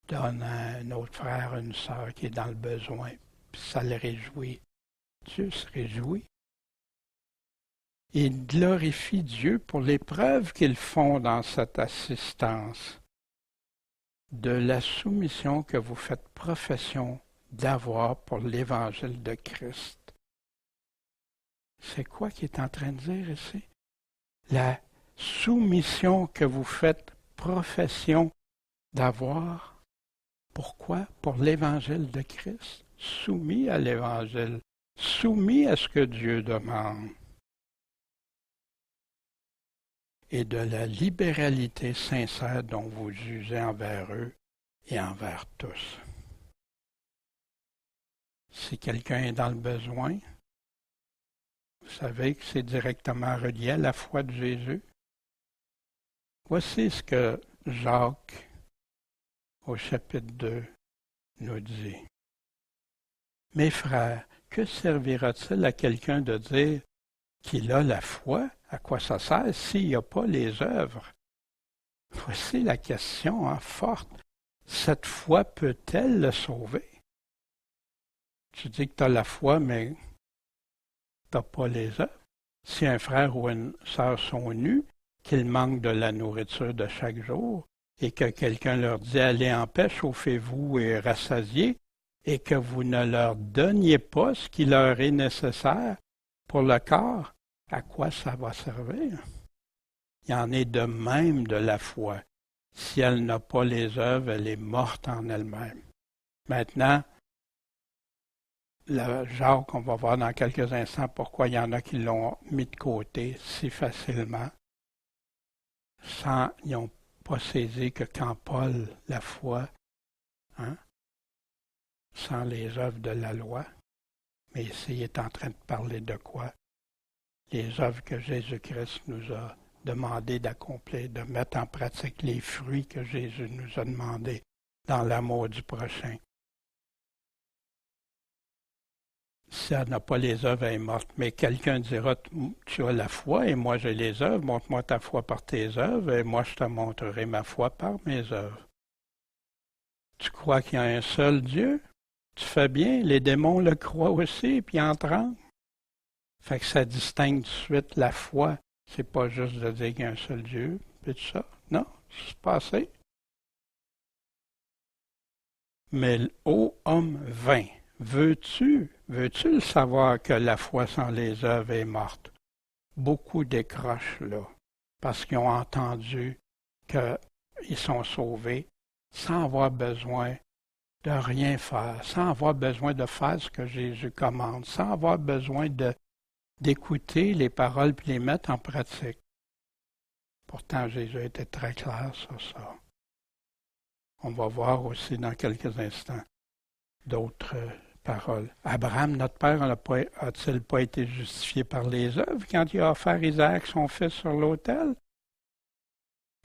donne à un autre frère et une sœur qui est dans le besoin, puis ça le réjouit? Dieu se réjouit. Il glorifie Dieu pour les preuves qu'ils font dans cette assistance, de la soumission que vous faites profession d'avoir pour l'Évangile de Christ. C'est quoi qu'il est en train de dire ici? La soumission que vous faites profession d'avoir. Pourquoi? Pour l'Évangile de Christ. Soumis à l'Évangile. Soumis à ce que Dieu demande. Et de la libéralité sincère dont vous usez envers eux et envers tous. Si quelqu'un est dans le besoin, vous savez que c'est directement relié à la foi de Jésus. Voici ce que Jacques, au chapitre 2, nous dit. Mes frères, que servira-t-il à quelqu'un de dire qu'il a la foi? À quoi ça sert s'il n'y a pas les œuvres? Voici la question forte. Cette foi peut-elle le sauver? Tu dis que tu as la foi, mais tu n'as pas les œuvres. Si un frère ou une sœur sont nus, qu'ils manquent de la nourriture de chaque jour, et que quelqu'un leur dit « Allez en paix, chauffez-vous et rassasiez », et que vous ne leur donniez pas ce qui leur est nécessaire pour le corps, à quoi ça va servir? Il en est de même de la foi. Si elle n'a pas les œuvres, elle est morte en elle-même. Maintenant, le genre qu'on va voir dans quelques instants, pourquoi il y en a qui l'ont mis de côté si facilement, ils n'ont pas saisi que quand Paul, la foi, sans les œuvres de la loi, mais ici il est en train de parler de quoi? Les œuvres que Jésus-Christ nous a demandé d'accomplir, de mettre en pratique les fruits que Jésus nous a demandés dans l'amour du prochain. Si elle n'a pas les œuvres, elle est morte. Mais quelqu'un dira, tu as la foi et moi j'ai les œuvres, montre-moi ta foi par tes œuvres et moi je te montrerai ma foi par mes œuvres. Tu crois qu'il y a un seul Dieu? Tu fais bien, les démons le croient aussi, puis ils en tremblent. Fait que ça distingue tout de suite la foi. C'est pas juste de dire qu'il y a un seul Dieu, puis tout ça. Non, c'est passé. Mais ô homme vain, veux-tu le savoir que la foi sans les œuvres est morte? Beaucoup décrochent là, parce qu'ils ont entendu qu'ils sont sauvés sans avoir besoin de rien faire, sans avoir besoin de faire ce que Jésus commande, sans avoir besoin d'écouter les paroles et les mettre en pratique. Pourtant, Jésus était très clair sur ça. On va voir aussi dans quelques instants d'autres paroles. Abraham, notre père, a-t-il pas été justifié par les œuvres quand il a offert Isaac, son fils, sur l'autel?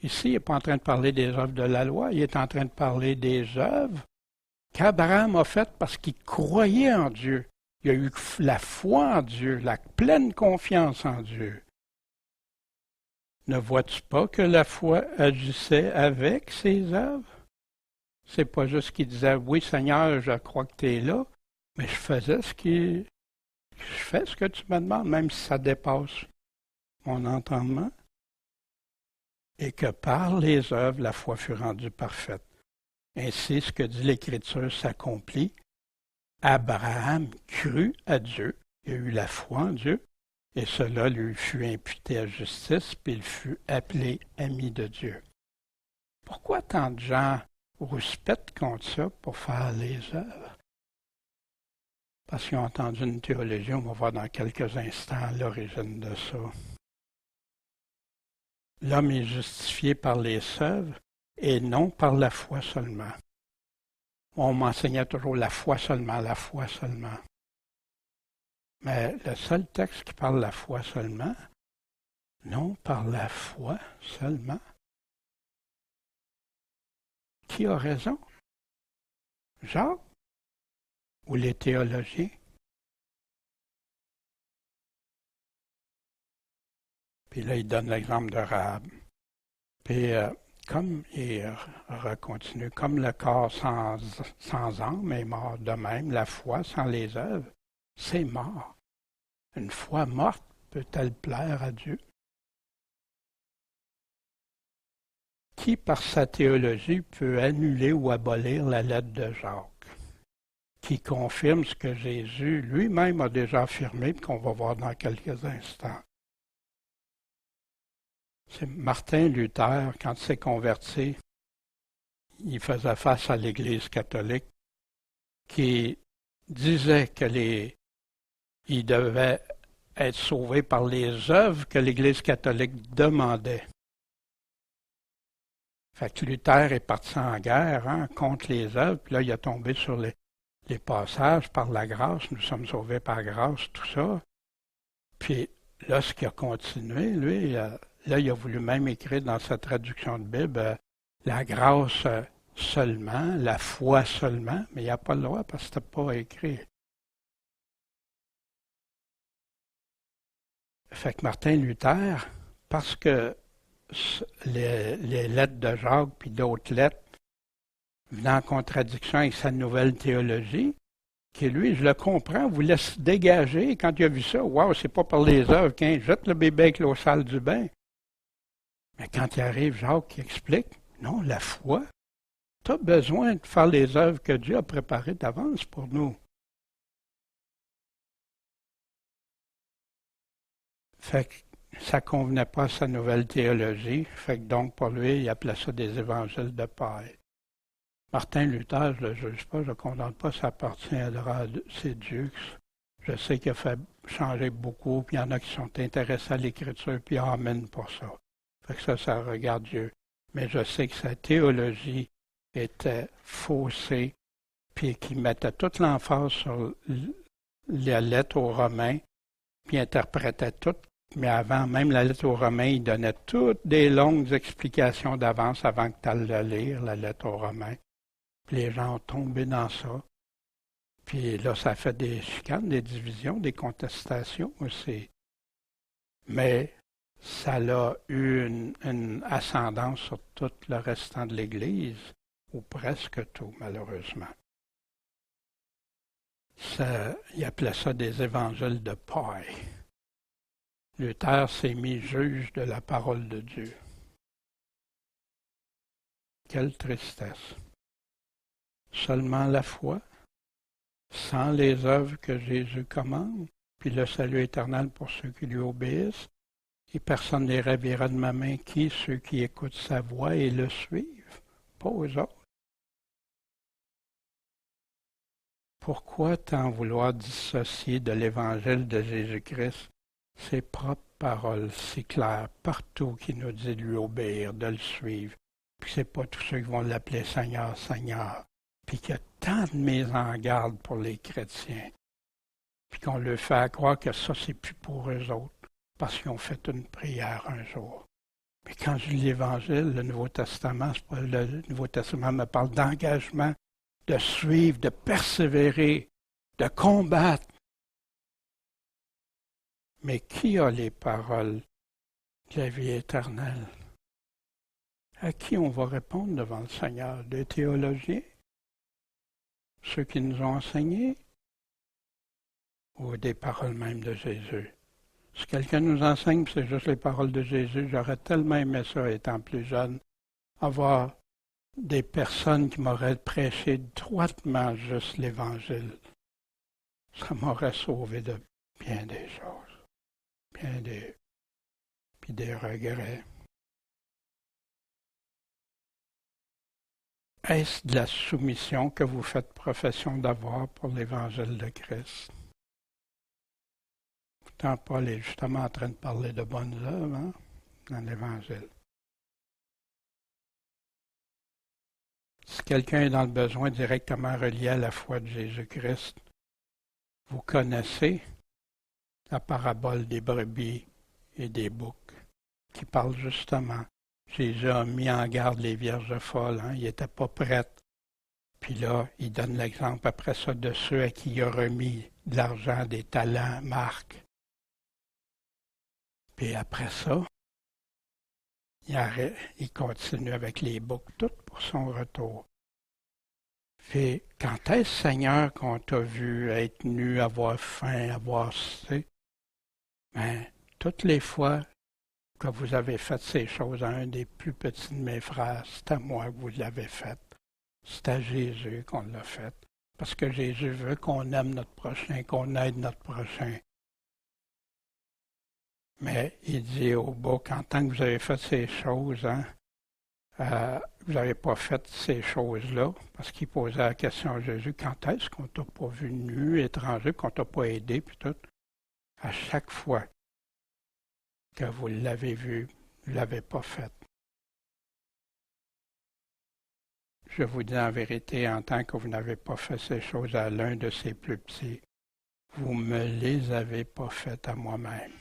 Ici, il n'est pas en train de parler des œuvres de la loi, il est en train de parler des œuvres qu'Abraham a faites parce qu'il croyait en Dieu. Il a eu la foi en Dieu, la pleine confiance en Dieu. Ne vois-tu pas que la foi agissait avec ses œuvres? C'est pas juste qu'il disait, oui Seigneur, je crois que tu es là, mais je fais ce que tu me demandes, même si ça dépasse mon entendement. Et que par les œuvres, la foi fut rendue parfaite. Ainsi, ce que dit l'Écriture s'accomplit. Abraham crut à Dieu, il a eu la foi en Dieu, et cela lui fut imputé à justice, puis il fut appelé ami de Dieu. Pourquoi tant de gens rouspètent contre ça pour faire les œuvres? Parce qu'ils ont entendu une théologie, on va voir dans quelques instants l'origine de ça. L'homme est justifié par les œuvres et non par la foi seulement. On m'enseignait toujours la foi seulement, la foi seulement. Mais le seul texte qui parle de la foi seulement, non par la foi seulement. Qui a raison? Jacques ou les théologiens? Puis là, il donne l'exemple de Rahab. Puis, comme il continue, comme le corps sans âme est mort de même, la foi sans les œuvres, c'est mort. Une foi morte peut-elle plaire à Dieu? Qui, par sa théologie, peut annuler ou abolir la lettre de Jacques? Qui confirme ce que Jésus lui-même a déjà affirmé, et qu'on va voir dans quelques instants. C'est Martin Luther, quand il s'est converti, il faisait face à l'Église catholique qui disait il devait être sauvé par les œuvres que l'Église catholique demandait. Fait que Luther est parti en guerre contre les œuvres, puis là il a tombé sur les passages par la grâce, nous sommes sauvés par grâce, tout ça. Puis là, ce qui a continué, lui, là, il a voulu même écrire dans sa traduction de Bible la grâce seulement, la foi seulement, mais il n'y a pas le droit parce que ce n'était pas écrit. Fait que Martin Luther, parce que les lettres de Jacques puis d'autres lettres venaient en contradiction avec sa nouvelle théologie, qui lui, je le comprends, voulait se dégager. Et quand il a vu ça, waouh, c'est pas par les œuvres, jette le bébé avec l'eau sale du bain. Mais quand il arrive, Jacques qui explique, non, la foi, tu as besoin de faire les œuvres que Dieu a préparées d'avance pour nous. Fait que ça ne convenait pas à sa nouvelle théologie. Fait que donc, pour lui, il appelait ça des évangiles de paille. Martin Luther, je ne le juge pas, je ne condamne pas, ça appartiendra à c'est Dieu. Je sais qu'il a fait changer beaucoup, puis il y en a qui sont intéressés à l'Écriture, puis amen pour ça. Fait que ça regarde Dieu. Mais je sais que sa théologie était faussée, puis qu'il mettait toute l'emphase sur la lettre aux Romains, puis il interprétait tout. Mais avant, même la lettre aux Romains, il donnait toutes des longues explications d'avance avant que tu ailles le lire, la lettre aux Romains. Puis les gens ont tombé dans ça. Puis là, ça fait des chicanes, des divisions, des contestations aussi. Mais ça a eu une ascendance sur tout le restant de l'Église, ou presque tout, malheureusement. Il appelait ça des évangiles de paille. Luther s'est mis juge de la parole de Dieu. Quelle tristesse! Seulement la foi, sans les œuvres que Jésus commande, puis le salut éternel pour ceux qui lui obéissent, et personne ne les ravira de ma main qui, ceux qui écoutent sa voix et le suivent, pas aux autres. Pourquoi tant vouloir dissocier de l'évangile de Jésus-Christ ses propres paroles si claires partout qui nous dit de lui obéir, de le suivre, puis c'est pas tous ceux qui vont l'appeler Seigneur, Seigneur, puis qu'il y a tant de mises en garde pour les chrétiens, puis qu'on leur fait croire que ça, c'est plus pour eux autres, parce qu'ils ont fait une prière un jour. Mais quand je lis l'Évangile, le Nouveau Testament, le Nouveau Testament me parle d'engagement, de suivre, de persévérer, de combattre. Mais qui a les paroles de la vie éternelle? À qui on va répondre devant le Seigneur? Des théologiens? Ceux qui nous ont enseigné? Ou des paroles même de Jésus? Si quelqu'un nous enseigne, c'est juste les paroles de Jésus, j'aurais tellement aimé ça, étant plus jeune, avoir des personnes qui m'auraient prêché droitement juste l'Évangile. Ça m'aurait sauvé de bien des choses, puis des regrets. Est-ce de la soumission que vous faites profession d'avoir pour l'Évangile de Christ? Pourtant, Paul est justement en train de parler de bonnes œuvres, hein, dans l'Évangile. Si quelqu'un est dans le besoin directement relié à la foi de Jésus-Christ, vous connaissez la parabole des brebis et des boucs, qui parle justement. Jésus a mis en garde les vierges folles, hein, ils n'étaient pas prêtes. Puis là, il donne l'exemple après ça de ceux à qui il a remis de l'argent, des talents, marques. Puis après ça, il continue avec les boucs, tout pour son retour. Puis, quand est-ce, Seigneur, qu'on t'a vu être nu, avoir faim, avoir cité? Ben, toutes les fois que vous avez fait ces choses à un des plus petits de mes frères, c'est à moi que vous l'avez fait. C'est à Jésus qu'on l'a fait. Parce que Jésus veut qu'on aime notre prochain, qu'on aide notre prochain. Mais il dit au bouc, en tant que vous avez fait ces choses, hein, vous n'avez pas fait ces choses-là, parce qu'il posait la question à Jésus, quand est-ce qu'on t'a pas vu nu, étranger, qu'on t'a pas aidé, puis tout. À chaque fois que vous l'avez vu, vous ne l'avez pas fait. Je vous dis en vérité, en tant que vous n'avez pas fait ces choses à l'un de ces plus petits, vous me les avez pas faites à moi-même.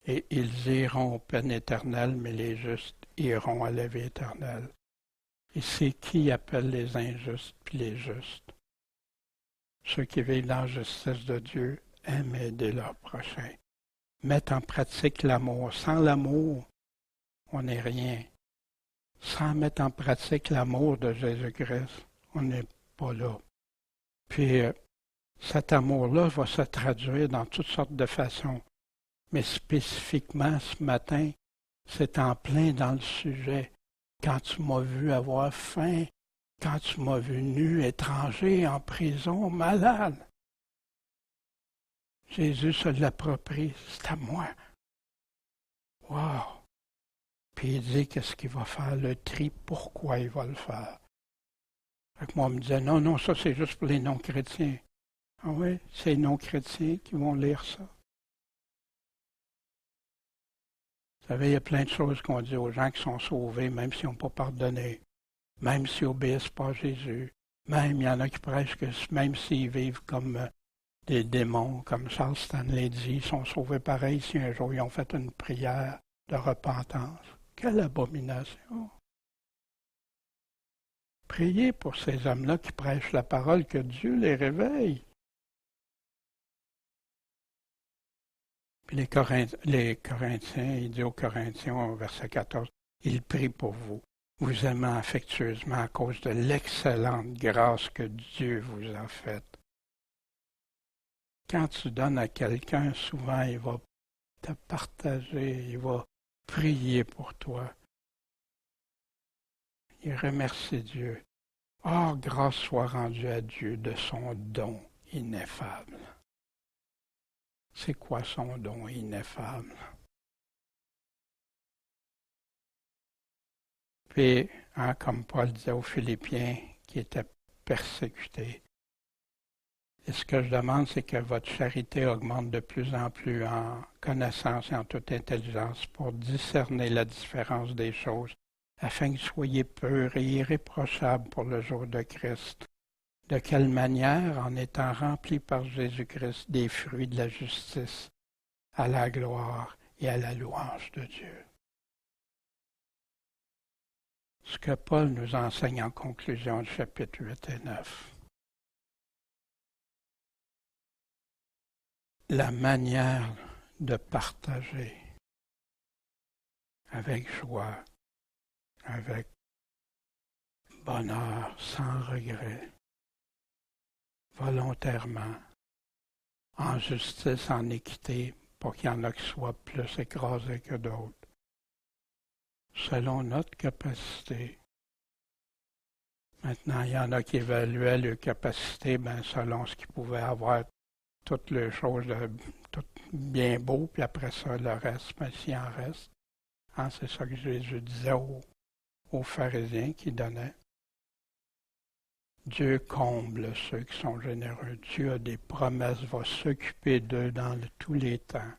Et ils iront aux peines éternelles, mais les justes iront à la vie éternelle. Et c'est qui appelle les injustes puis les justes? Ceux qui vivent dans la justice de Dieu aiment aider leur prochain. Mettre en pratique l'amour. Sans l'amour, on n'est rien. Sans mettre en pratique l'amour de Jésus-Christ, on n'est pas là. Puis cet amour-là va se traduire dans toutes sortes de façons. Mais spécifiquement ce matin, c'est en plein dans le sujet. Quand tu m'as vu avoir faim, quand tu m'as vu nu, étranger, en prison, malade. Jésus se l'approprie, c'est à moi. Wow! Puis il dit qu'est-ce qu'il va faire, le tri, pourquoi il va le faire. Fait que moi, on me disait, non, non, ça c'est juste pour les non-chrétiens. Ah oui, c'est les non-chrétiens qui vont lire ça. Vous savez, il y a plein de choses qu'on dit aux gens qui sont sauvés, même s'ils n'ont pas pardonné, même s'ils n'obéissent pas à Jésus. Même, il y en a qui prêchent que même s'ils vivent comme des démons, comme Charles Stanley dit, ils sont sauvés pareil si un jour ils ont fait une prière de repentance. Quelle abomination! Priez pour ces hommes-là qui prêchent la parole, que Dieu les réveille. Puis les Corinthiens, il dit aux Corinthiens au verset 14, il prie pour vous, vous aimant affectueusement à cause de l'excellente grâce que Dieu vous a faite. Quand tu donnes à quelqu'un, souvent il va te partager, il va prier pour toi. Il remercie Dieu. Oh, grâce soit rendue à Dieu de son don ineffable. C'est quoi son don ineffable? Puis, comme Paul disait aux Philippiens qui étaient persécutés, et ce que je demande, c'est que votre charité augmente de plus en plus en connaissance et en toute intelligence pour discerner la différence des choses, afin que vous soyez purs et irréprochables pour le jour de Christ. De quelle manière? En étant remplis par Jésus-Christ des fruits de la justice, à la gloire et à la louange de Dieu. Ce que Paul nous enseigne en conclusion du chapitre 8 et 9. La manière de partager avec joie, avec bonheur, sans regret, volontairement, en justice, en équité, pour qu'il y en a qui soient plus écrasés que d'autres, selon notre capacité. Maintenant, il y en a qui évaluaient leur capacité selon ce qu'ils pouvaient avoir, toutes les choses tout bien beau, puis après ça, le reste, s'il en reste. C'est ça que Jésus disait aux pharisiens qui donnaient. Dieu comble ceux qui sont généreux. Dieu a des promesses, va s'occuper d'eux dans tous les temps.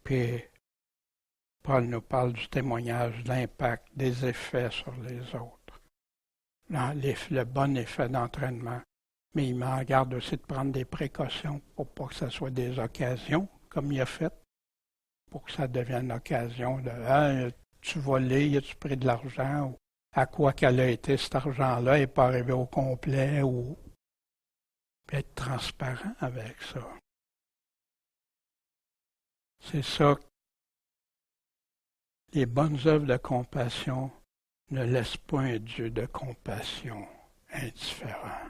Puis, Paul nous parle du témoignage, de l'impact, des effets sur les autres. Le bon effet d'entraînement. Mais il m'en garde aussi de prendre des précautions pour pas que ce soit des occasions, comme il a fait, pour que ça devienne l'occasion de tu volé, as-tu pris de l'argent, ou à quoi qu'elle a été cet argent-là, il n'est pas arrivé au complet, ou puis être transparent avec ça. C'est ça. Les bonnes œuvres de compassion ne laissent pas un Dieu de compassion indifférent.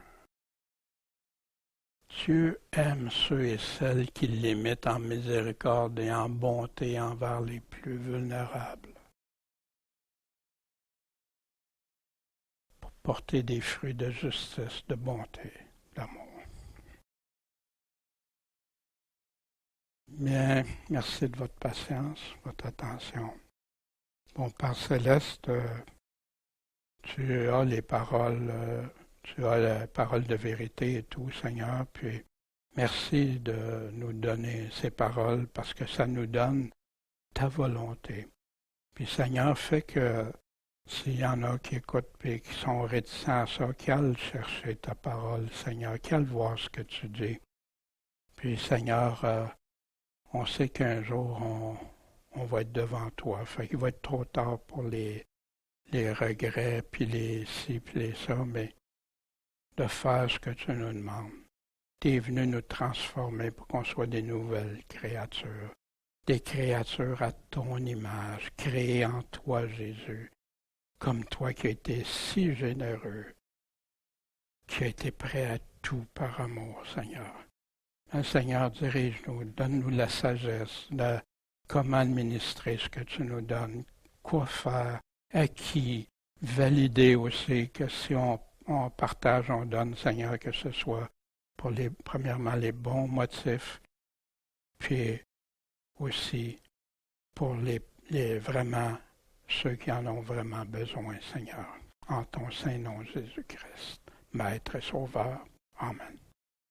Dieu aime ceux et celles qui l'imitent en miséricorde et en bonté envers les plus vulnérables, pour porter des fruits de justice, de bonté, d'amour. Bien, merci de votre patience, votre attention. Bon, Père Céleste, tu as les paroles, tu as la parole de vérité et tout, Seigneur, puis merci de nous donner ces paroles parce que ça nous donne ta volonté. Puis Seigneur, fais que s'il y en a qui écoutent et qui sont réticents à ça, qu'ils aillent chercher ta parole, Seigneur, qu'ils aillent voir ce que tu dis. Puis Seigneur, on sait qu'un jour on va être devant toi, fait qu'il va être trop tard pour les regrets, puis les ci, puis les ça, mais de faire ce que tu nous demandes. Tu es venu nous transformer pour qu'on soit des nouvelles créatures, des créatures à ton image, créées en toi, Jésus, comme toi qui as été si généreux, qui as été prêt à tout par amour, Seigneur. Seigneur, dirige-nous, donne-nous la sagesse de comment administrer ce que tu nous donnes, quoi faire, à qui, valider aussi que si on partage, on donne, Seigneur, que ce soit pour premièrement les bons motifs, puis aussi pour vraiment ceux qui en ont vraiment besoin, Seigneur. En ton saint nom, Jésus-Christ, Maître et Sauveur. Amen.